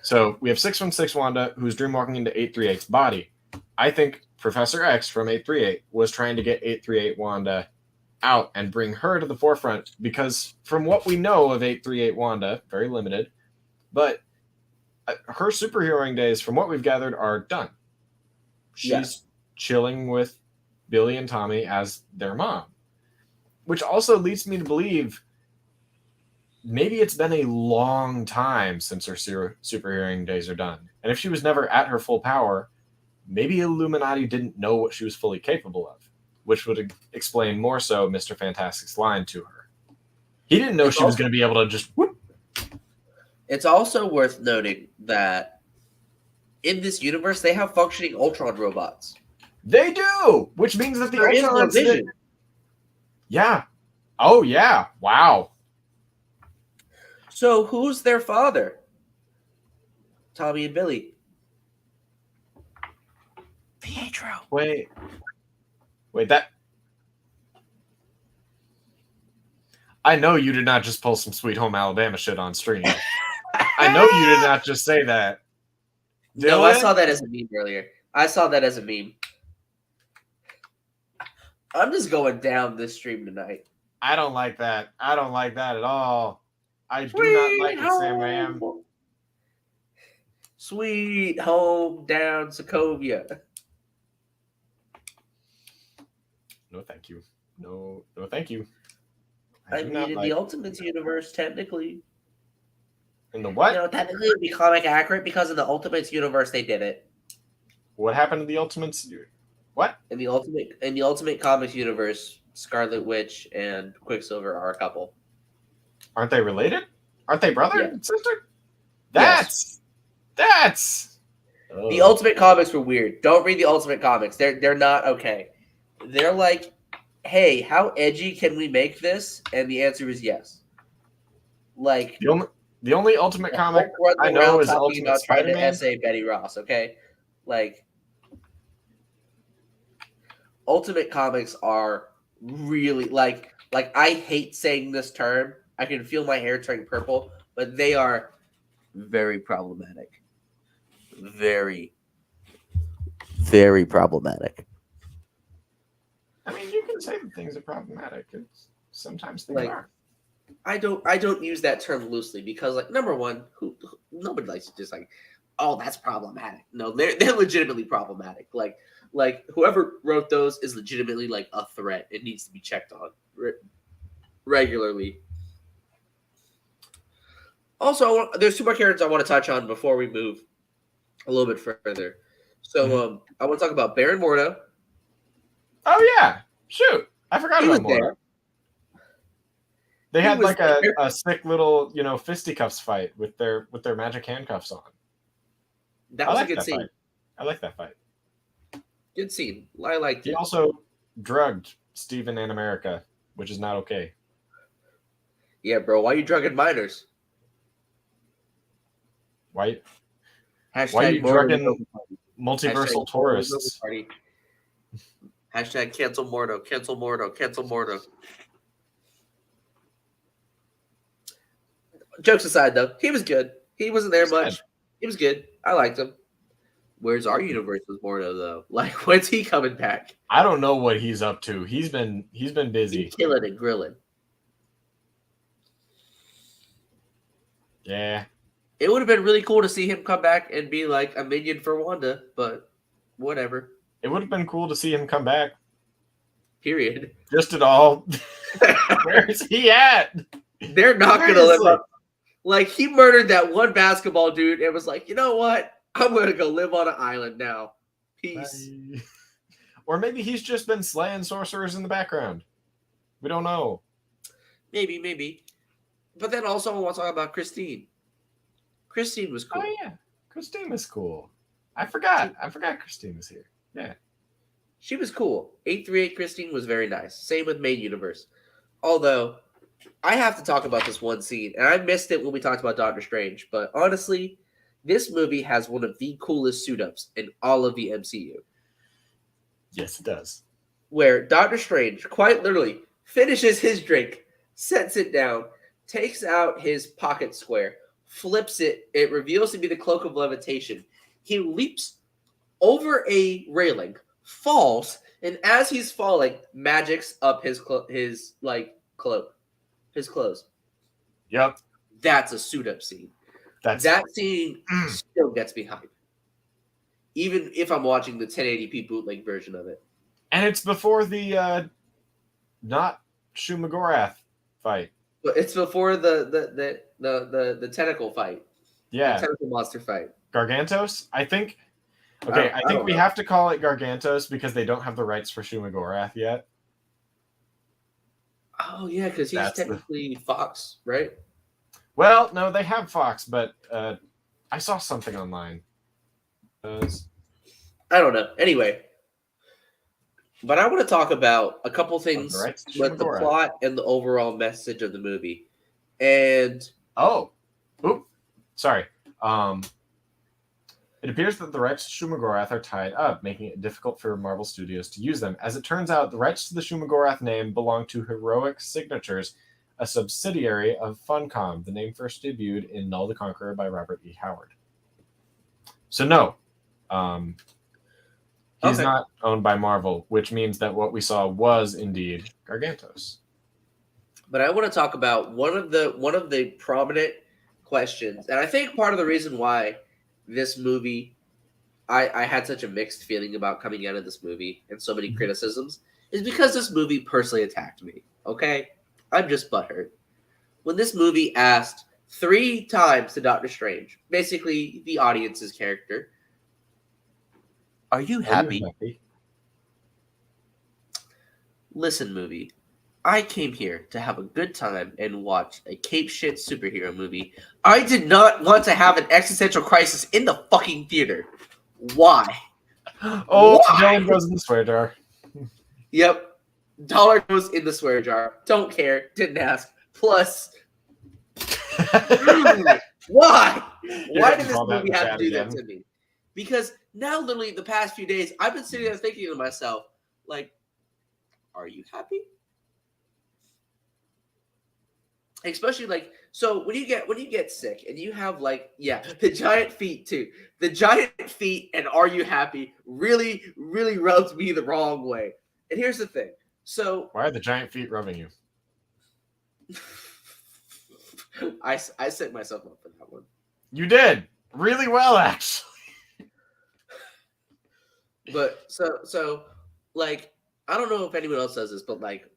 So we have 616 Wanda who's dreamwalking into 838's body. I think Professor X from 838 was trying to get 838 Wanda out and bring her to the forefront, because from what we know of 838 Wanda, very limited, but her superheroing days, from what we've gathered, are done. She's chilling with Billy and Tommy as their mom, which also leads me to believe maybe it's been a long time since her superheroing days are done. And if she was never at her full power, maybe Illuminati didn't know what she was fully capable of, which would explain more so Mr. Fantastic's line to her. He didn't know she was going to be able to just whoop. It's also worth noting that in this universe, they have functioning Ultron robots. They do, which means that the There is Ultron no Vision. Yeah. Oh, yeah. Wow. So who's their father? Tommy and Billy. Pietro. Wait, that... I know you did not just pull some Sweet Home Alabama shit on stream. I know you did not just say that. No, I saw that as a meme earlier. I'm just going down this stream tonight. I don't like that. I don't like that at all. I do not like it, Sam Ram. Sweet home down Sokovia. No, thank you. No, thank you. I mean, in the Ultimates universe, technically. In the what? Technically it would be comic accurate because in the Ultimates universe they did it. What happened in the Ultimates? What? In the Ultimate Comics universe, Scarlet Witch and Quicksilver are a couple. Aren't they related? Aren't they brother and sister? That's The Ultimate Comics were weird. Don't read the Ultimate Comics. They're not okay. They're like, hey, how edgy can we make this? And the answer is yes. Like the only Ultimate comic I know is Ultimate Spider-Man. Trying to essay Betty Ross, okay? Like, Ultimate Comics are really like I hate saying this term. I can feel my hair turning purple, but they are very problematic. Very, very problematic. I mean, you can say that things are problematic. Sometimes things are. I don't use that term loosely because, like, number one, nobody likes to just like, oh, that's problematic. No, they're legitimately problematic. Like whoever wrote those is legitimately like a threat. It needs to be checked on regularly. Also, there's two more characters I want to touch on before we move a little bit further. So I want to talk about Baron Mordo. Oh yeah, shoot! I forgot about Mordo. They had like a sick little, fisticuffs fight with their magic handcuffs on. That was a good scene. I like that fight. Good scene. I liked it. He also drugged Steven and America, which is not okay. Yeah, bro. Why are you drugging minors? Why are you drugging multiversal tourists? Hashtag cancel Mordo. Cancel Mordo. Cancel Mordo. Jokes aside, though, he was good. He wasn't there much. He was good. I liked him. Where's our universe with Mordo, though? Like, when's he coming back? I don't know what he's up to. He's been busy. He's killing and grilling. Yeah. It would have been really cool to see him come back and be like a minion for Wanda, but whatever. It would have been cool to see him come back. Period. Just at all. Where is he at? They're not going to live up. Like, he murdered that one basketball dude and was like, you know what? I'm going to go live on an island now. Peace. Bye. Or maybe he's just been slaying sorcerers in the background. We don't know. Maybe. But then also I want to talk about Christine. Christine was cool. Oh, yeah. Christine was cool. I forgot Christine was here. Yeah. She was cool. 838 Christine was very nice. Same with Main Universe. Although, I have to talk about this one scene, and I missed it when we talked about Doctor Strange. But honestly, this movie has one of the coolest suit ups in all of the MCU. Yes, it does. Where Doctor Strange quite literally finishes his drink, sets it down, takes out his pocket square, flips it. It reveals to be the cloak of levitation. He leaps over a railing, falls, and as he's falling, magics up his cloak, his clothes. Yep. That's a suit up scene. That scene still gets me hyped, even if I'm watching the 1080p bootleg version of it. And it's before the not Shumagorath fight. But it's before the tentacle fight. Yeah, the tentacle monster fight. Gargantos, I think. Okay, I think we have to call it Gargantos because they don't have the rights for Shumagorath yet. Oh yeah, because he's technically Fox, right? Well, no, they have Fox, but I saw something online. I don't know. Anyway, but I want to talk about a couple things with the plot and the overall message of the movie. And sorry. It appears that the rights to Shumagorath are tied up, making it difficult for Marvel Studios to use them. As it turns out, the rights to the Shumagorath name belong to Heroic Signatures, a subsidiary of Funcom. The name first debuted in Null the Conqueror by Robert E. Howard. So no, he's not owned by Marvel, which means that what we saw was indeed Gargantos. But I want to talk about one of the prominent questions, and I think part of the reason why this movie, I had such a mixed feeling about coming out of this movie and so many criticisms, is because this movie personally attacked me. Okay, I'm just butthurt. When this movie asked 3 times to Doctor Strange, basically the audience's character, "Are you happy?" Listen, movie. I came here to have a good time and watch a cape shit superhero movie. I did not want to have an existential crisis in the fucking theater. Why? Oh, $1 goes in the swear jar. Yep. $1 goes in the swear jar. Don't care. Didn't ask. Plus, why? Why did this movie have to do that to me? Because now, literally, the past few days, I've been sitting there thinking to myself, like, are you happy? Especially like, so when you get sick and you have like, the giant feet too. The giant feet and are you happy really, really rubs me the wrong way. And here's the thing. So why are the giant feet rubbing you? I set myself up for that one. You did really well, actually. But so like, I don't know if anyone else does this, but like,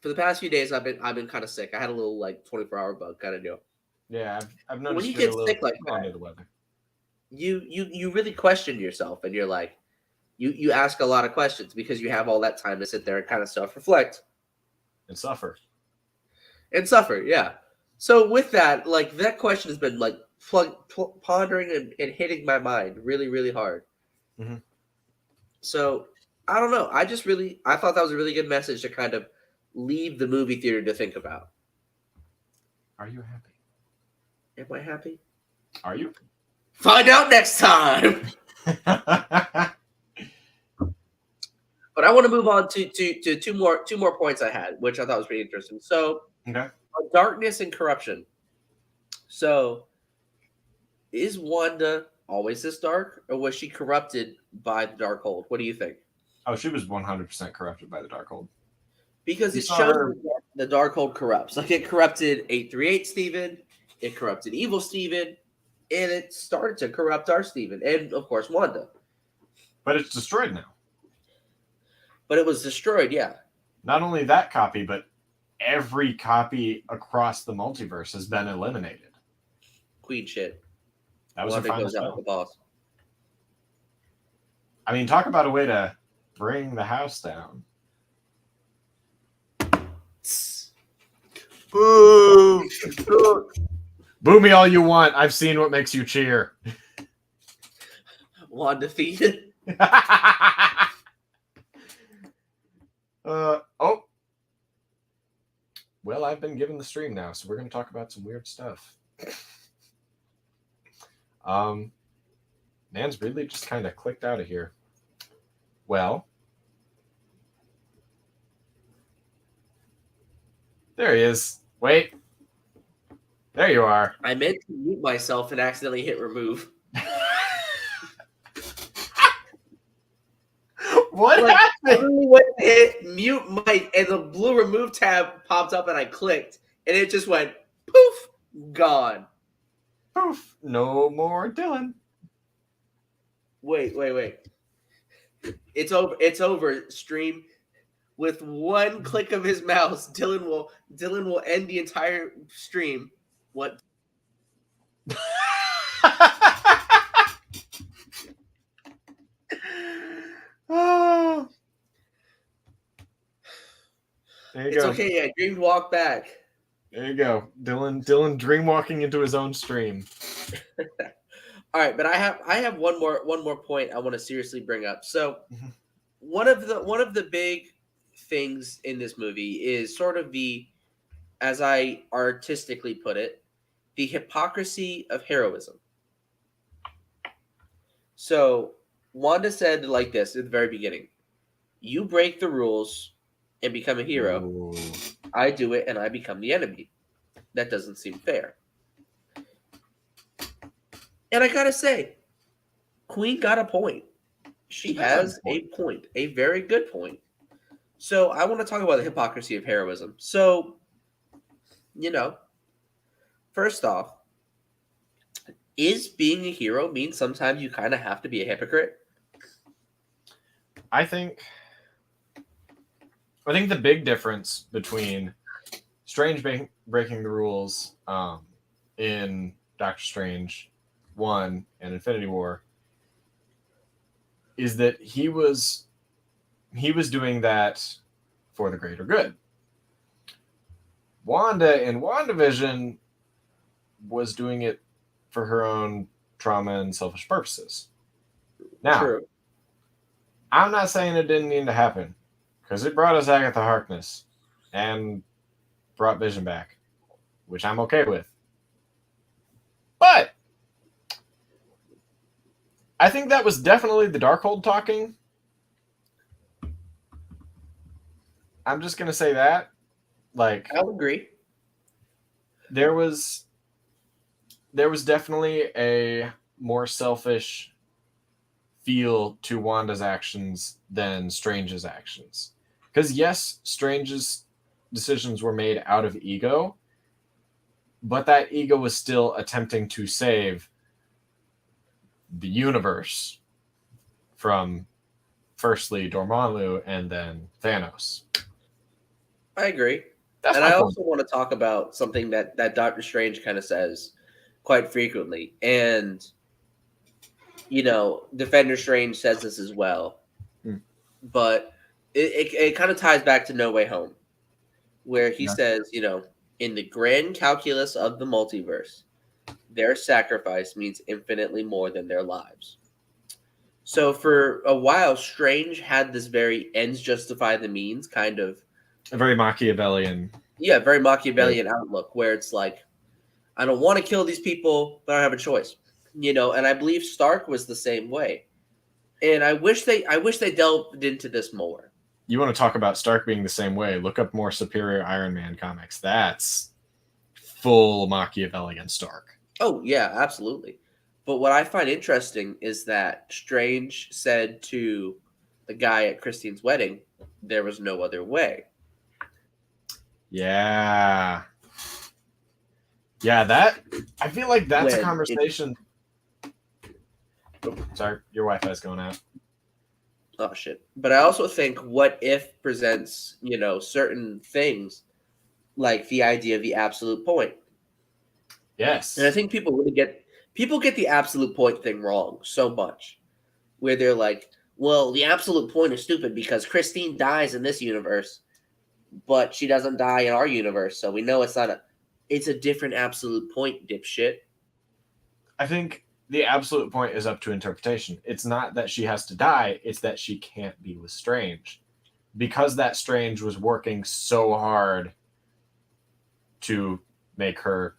for the past few days, I've been kind of sick. I had a little like 24-hour bug kind of deal. Yeah, I've noticed when you get sick like that, under the weather. You really question yourself, and you're like, you ask a lot of questions because you have all that time to sit there and kind of self-reflect and suffer. Yeah. So with that, like that question has been like pondering and hitting my mind really, really hard. Mm-hmm. So I don't know. I thought that was a really good message to kind of leave the movie theater to think about. Are you happy? Am I happy? Are you? Find out next time. But I want to move on to two more points I had, which I thought was pretty interesting. So, darkness and corruption. So, is Wanda always this dark, or was she corrupted by the Darkhold? What do you think? Oh, she was 100% corrupted by the Darkhold. Because it shows the Darkhold corrupts. Like, it corrupted 838 Steven, it corrupted Evil Steven, and it started to corrupt our Steven, and, of course, Wanda. But it's destroyed now. But it was destroyed, yeah. Not only that copy, but every copy across the multiverse has been eliminated. Queen shit. That was her final spell. Out the boss. I mean, talk about a way to bring the house down. Boo! Boo me all you want. I've seen what makes you cheer. Wanda defeated. Well, I've been given the stream now, so we're going to talk about some weird stuff. Man's really just kind of clicked out of here. Well, there he is. Wait. There you are. I meant to mute myself and accidentally hit remove. What Like, I happened? literally went to hit mute mic, and the blue remove tab popped up, and I clicked, and it just went poof, gone. Poof. No more Dylan. Wait. It's over. It's over. Stream. With one click of his mouse, Dylan will end the entire stream. What? Oh. There you It's go. okay. Yeah, dreamed walk back. There you go. Dylan dream walking into his own stream. All right, but I have one more point I want to seriously bring up. So, one of the big things in this movie is sort of the, as I artistically put it, the hypocrisy of heroism. So, Wanda said like this at the very beginning: "You break the rules and become a hero. Ooh. I do it and I become the enemy. That doesn't seem fair." And I gotta say, Queen got a point. She has a point, a very good point. So I want to talk about the hypocrisy of heroism. So, first off, is being a hero mean sometimes you kind of have to be a hypocrite? I think the big difference between Strange breaking the rules in Doctor Strange 1 and Infinity War is that he was doing that for the greater good. Wanda in WandaVision was doing it for her own trauma and selfish purposes. Now, True. I'm not saying it didn't need to happen, because it brought us Agatha Harkness and brought Vision back, which I'm okay with. But I think that was definitely the Darkhold talking. I'm just going to say that. Like, I'll agree. there was definitely a more selfish feel to Wanda's actions than Strange's actions. Because yes, Strange's decisions were made out of ego, but that ego was still attempting to save the universe from firstly Dormammu and then Thanos. I agree. That's and my I point. also want to talk about something that Doctor Strange kind of says quite frequently. And, Defender Strange says this as well. But it kind of ties back to No Way Home, where he says, in the grand calculus of the multiverse, their sacrifice means infinitely more than their lives. So for a while, Strange had this very ends justify the means kind of a very Machiavellian. Yeah, very Machiavellian outlook where it's like, I don't want to kill these people, but I don't have a choice. And I believe Stark was the same way. And I wish they delved into this more. You want to talk about Stark being the same way? Look up more Superior Iron Man comics. That's full Machiavellian Stark. Oh, yeah, absolutely. But what I find interesting is that Strange said to the guy at Christine's wedding, there was no other way. Yeah. Yeah, that I feel like that's a conversation. Sorry, your Wi-Fi's going out. Oh shit. But I also think what if presents, certain things like the idea of the absolute point. Yes. And I think people get the absolute point thing wrong so much. Where they're like, well, the absolute point is stupid because Christine dies in this universe, but she doesn't die in our universe, so we know it's a different absolute point, dipshit. I think the absolute point is up to interpretation. It's not that she has to die, it's that she can't be with Strange. Because that Strange was working so hard to make her,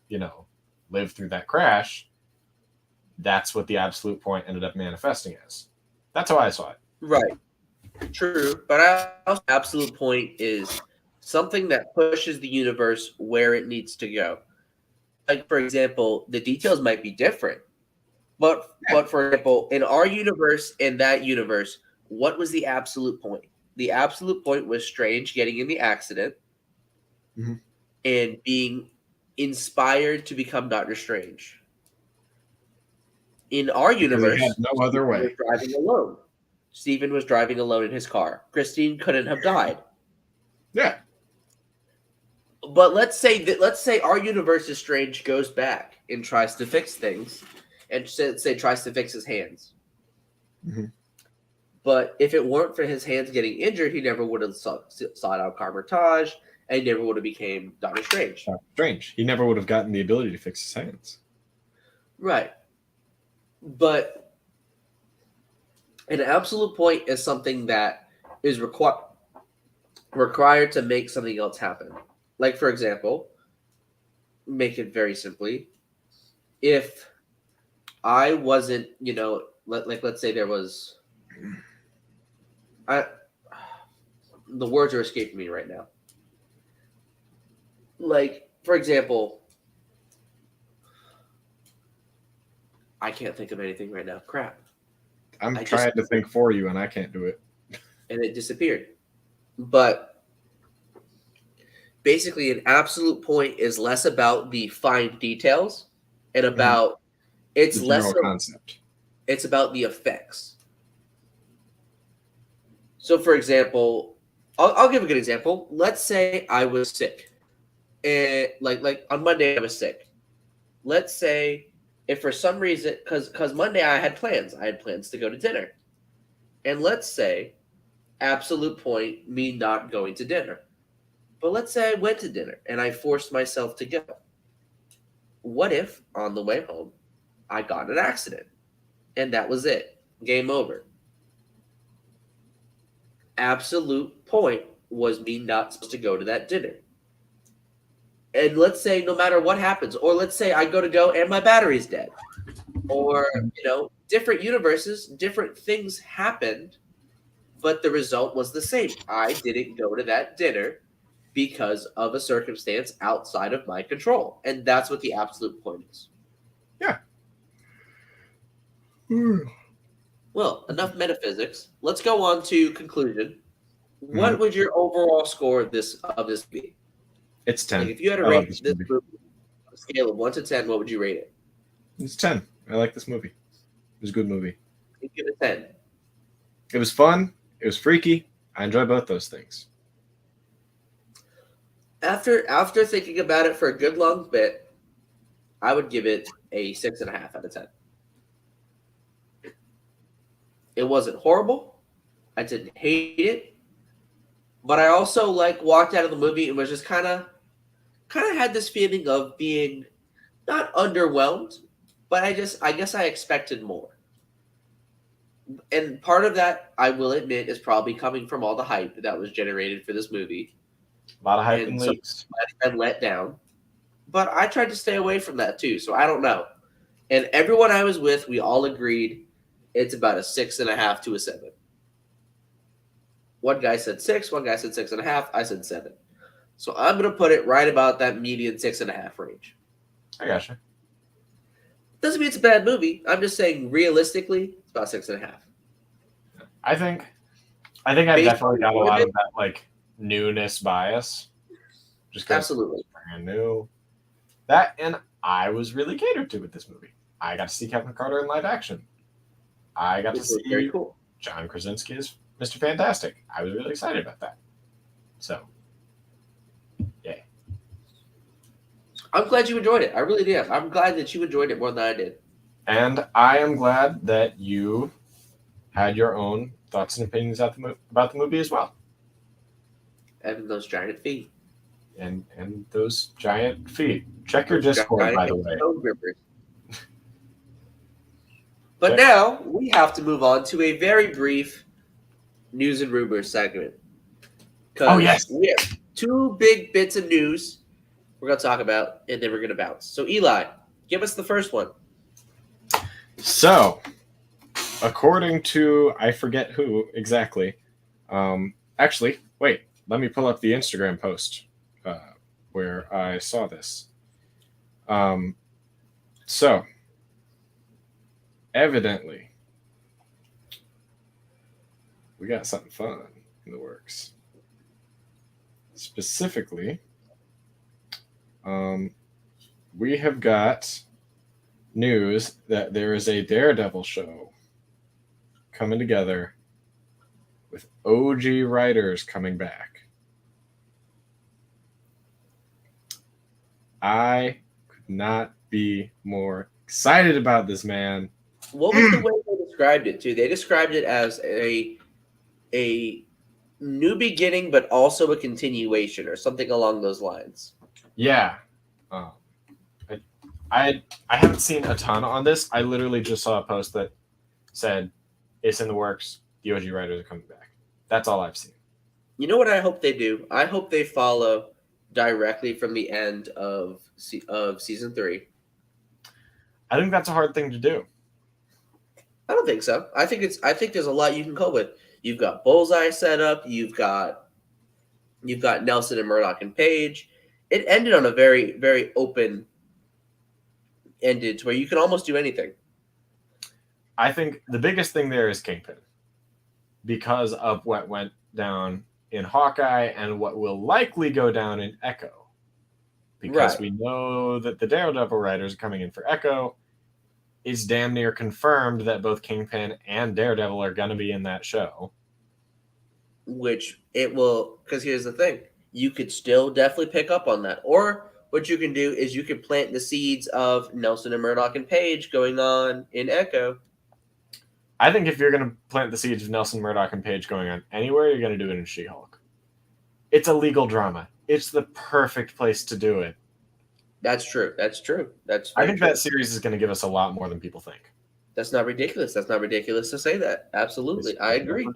live through that crash, that's what the absolute point ended up manifesting as. That's how I saw it. Right. True. But also, absolute point is something that pushes the universe where it needs to go. Like, for example, the details might be different. But for example, in our universe, in that universe, what was the absolute point? The absolute point was Strange getting in the accident and being inspired to become Doctor Strange. In our universe, he had no other way. Was driving alone. Stephen was driving alone in his car. Christine couldn't have died. Yeah. But let's say our universe is Strange goes back and tries to fix things, and say tries to fix his hands. But if it weren't for his hands getting injured, he never would have sought out Carmitage, and he never would have became Doctor Strange. Strange. He never would have gotten the ability to fix his hands. Right. But an absolute point is something that is required to make something else happen. Like, for example, make it very simply, if I wasn't, let's say there was, the words are escaping me right now. Like, for example, I can't think of anything right now. Crap. I'm trying to think for you, and I can't do it. And it disappeared. But basically, an absolute point is less about the fine details and about it's the less concept. It's about the effects. So, for example, I'll give a good example. Let's say I was sick, and like on Monday I was sick. Let's say if for some reason, because Monday I had plans to go to dinner, and let's say absolute point me not going to dinner. But let's say I went to dinner and I forced myself to go. What if on the way home I got in an accident and that was it? Game over. Absolute point was me not supposed to go to that dinner. And let's say no matter what happens, or let's say I go and my battery's dead. Or, different universes, different things happened, but the result was the same. I didn't go to that dinner because of a circumstance outside of my control. And that's what the absolute point is. Yeah. Well, enough metaphysics. Let's go on to conclusion. What would your overall score of this be? It's 10. Like if you had to rate this movie on a scale of 1 to 10, what would you rate it? It's 10. I like this movie. It was a good movie. You give it a 10. It was fun. It was freaky. I enjoy both those things. After thinking about it for a good long bit, I would give it a 6.5 out of 10. It wasn't horrible. I didn't hate it. But I also walked out of the movie and was just kind of had this feeling of being not underwhelmed, but I guess I expected more. And part of that, I will admit, is probably coming from all the hype that was generated for this movie. A lot of hype and leaks. And let down. But I tried to stay away from that too, so I don't know. And everyone I was with, we all agreed it's about a 6.5 to a 7. One guy said 6, one guy said 6.5, I said 7. So I'm going to put it right about that median 6.5 range. I gotcha. Doesn't mean it's a bad movie. I'm just saying realistically, it's about 6.5. I think I've definitely got a lot of that newness bias. Just absolutely brand new. That, and I was really catered to with this movie. I got to see Kevin Carter in live action. I got to see very cool. John Krasinski as Mr. Fantastic. I was really excited about that. So, yeah. I'm glad you enjoyed it. I really did. I'm glad that you enjoyed it more than I did. And I am glad that you had your own thoughts and opinions about the movie as well. And those giant feet. And those giant feet. Check your Discord, by the way. But now we have to move on to a very brief news and rumors segment. Oh, yes. We have 2 big bits of news we're going to talk about, and then we're going to bounce. So, Eli, give us the first one. So, according to I forget who exactly. Actually, wait. Let me pull up the Instagram post where I saw this. So, evidently, we got something fun in the works. Specifically, we have got news that there is a Daredevil show coming together with OG writers coming back. I could not be more excited about this, man. What was the way they described it, too? They described it as a new beginning, but also a continuation or something along those lines. Yeah. I haven't seen a ton on this. I literally just saw a post that said it's in the works. The OG writers are coming back. That's all I've seen. You know what I hope they do? I hope they follow directly from the end of season 3. I think that's a hard thing to do. I don't think so. I think there's a lot you can go with. You've got Bullseye set up. You've got Nelson and Murdoch and Page. It ended on a very, very open ended to where you can almost do anything. I think the biggest thing there is Kingpin because of what went down in Hawkeye and what will likely go down in Echo. Because we know that the Daredevil writers are coming in for Echo. It's damn near confirmed that both Kingpin and Daredevil are going to be in that show. Which it will, because here's the thing. You could still definitely pick up on that. Or what you can do is you can plant the seeds of Nelson and Murdoch and Page going on in Echo. I think if you're going to plant the seeds of Nelson, Murdoch, and Page going on anywhere, you're going to do it in She-Hulk. It's a legal drama. It's the perfect place to do it. That's true. I think that series is going to give us a lot more than people think. That's not ridiculous. That's not ridiculous to say that. Absolutely. I agree.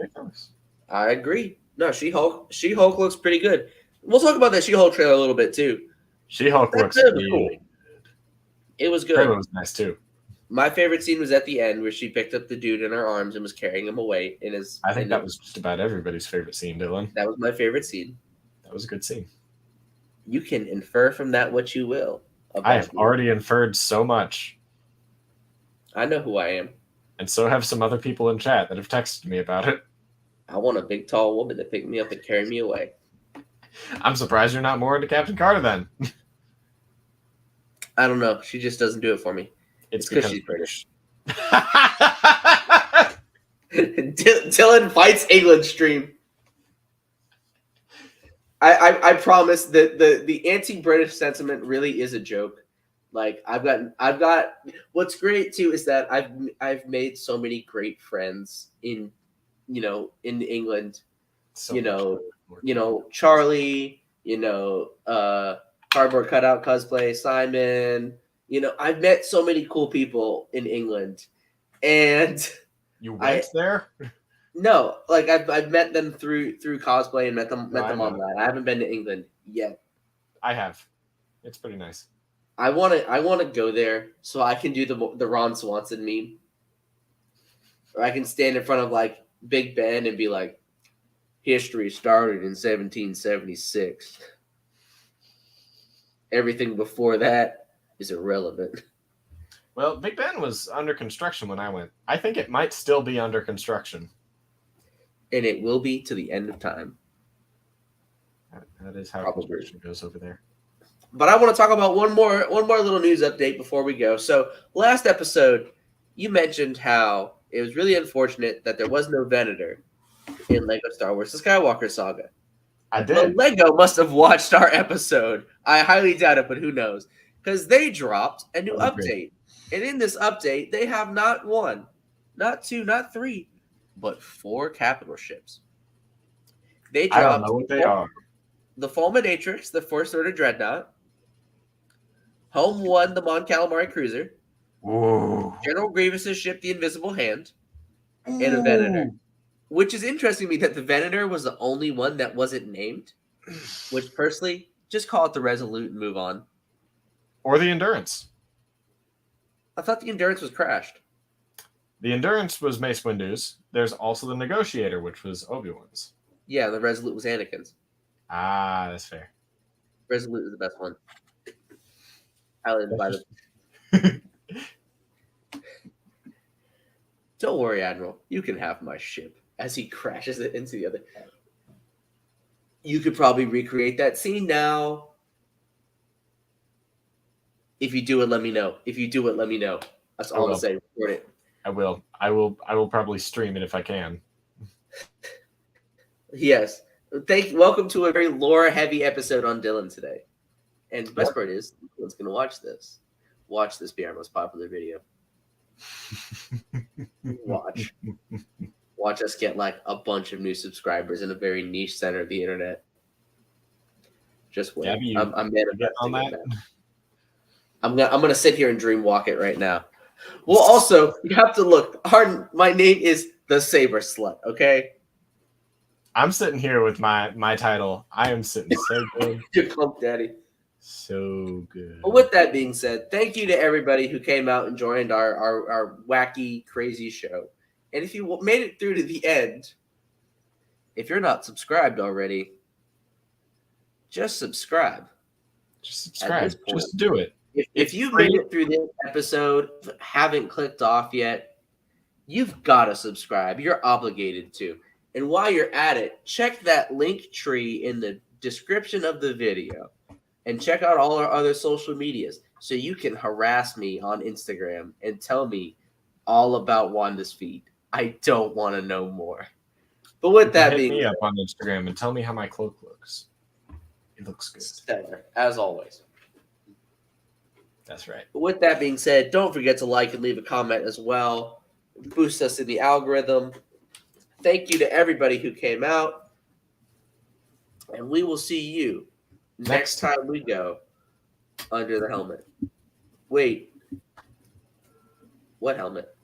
I agree. No, She-Hulk looks pretty good. We'll talk about that She-Hulk trailer a little bit too. She-Hulk looks really cool. It was good. Trailer was nice too. My favorite scene was at the end where she picked up the dude in her arms and was carrying him away in his. I think that was just about everybody's favorite scene, Dylan. That was my favorite scene. That was a good scene. You can infer from that what you will. I have already inferred so much. I know who I am. And so have some other people in chat that have texted me about it. I want a big, tall woman to pick me up and carry me away. I'm surprised you're not more into Captain Carter then. I don't know. She just doesn't do it for me. It's because she's British. Dylan fights England stream. I promise that the anti-British sentiment really is a joke. Like I've got what's great too is that I've made so many great friends in England. So Charlie, cardboard cutout cosplay, Simon. I've met so many cool people in England, and you went there. No, like I've met them through cosplay and met them online. I haven't been to England yet. I have. It's pretty nice. I want to go there so I can do the Ron Swanson meme. Or I can stand in front of like Big Ben and be like, history started in 1776. Everything before that is irrelevant. Well, Big Ben was under construction when I went. I think it might still be under construction. And it will be to the end of time. That is how construction goes over there. But I want to talk about one more little news update before we go. So last episode, you mentioned how it was really unfortunate that there was no Venator in Lego Star Wars: The Skywalker Saga. I did. Well, Lego must have watched our episode. I highly doubt it, but who knows? Because they dropped a new update. And in this update, they have not one, not two, not three, but 4 capital ships. They dropped I don't know what they are. The Fulminatrix, the First Order Dreadnought, Home 1, the Mon Calamari Cruiser, Whoa. General Grievous's ship, the Invisible Hand, and a Venator. Which is interesting to me that the Venator was the only one that wasn't named, which personally Just call it the Resolute and move on. Or the Endurance. I thought the Endurance was crashed. The Endurance was Mace Windu's. There's also the Negotiator, which was Obi-Wan's. Yeah, the Resolute was Anakin's. Ah, that's fair. Resolute is the best one. Highlighted by the. Don't worry, Admiral. You can have my ship. As he crashes it into the other. You could probably recreate that scene now. If you do it, let me know. If you do it, let me know. That's all I'll say. Record it. I will. I will probably stream it if I can. Yes. Welcome to a very lore-heavy episode on Dylan today. And the best part is, Dylan's going to watch this. Watch this be our most popular video. Watch us get like a bunch of new subscribers in a very niche center of the internet. Just wait. Gabby, I'm on that. I'm gonna sit here and dream walk it right now. Well, also you have to look. My name is the Saber Slut. Okay. I'm sitting here with my title. I am sitting so good. Your clump daddy. So good. But with that being said, thank you to everybody who came out and joined our wacky, crazy show. And if you made it through to the end, if you're not subscribed already, just subscribe. Just subscribe. Just do it. If you made it through this episode, haven't clicked off yet, you've got to subscribe. You're obligated to. And while you're at it, check that link tree in the description of the video. And check out all our other social medias so you can harass me on Instagram and tell me all about Wanda's feet. I don't want to know more. But with that being said, hit me up on Instagram and tell me how my cloak looks. It looks good. Stellar, as always. That's right. But with that being said, don't forget to like and leave a comment as well. Boost us in the algorithm. Thank you to everybody who came out. And we will see you next time we go under the helmet. Wait. What helmet?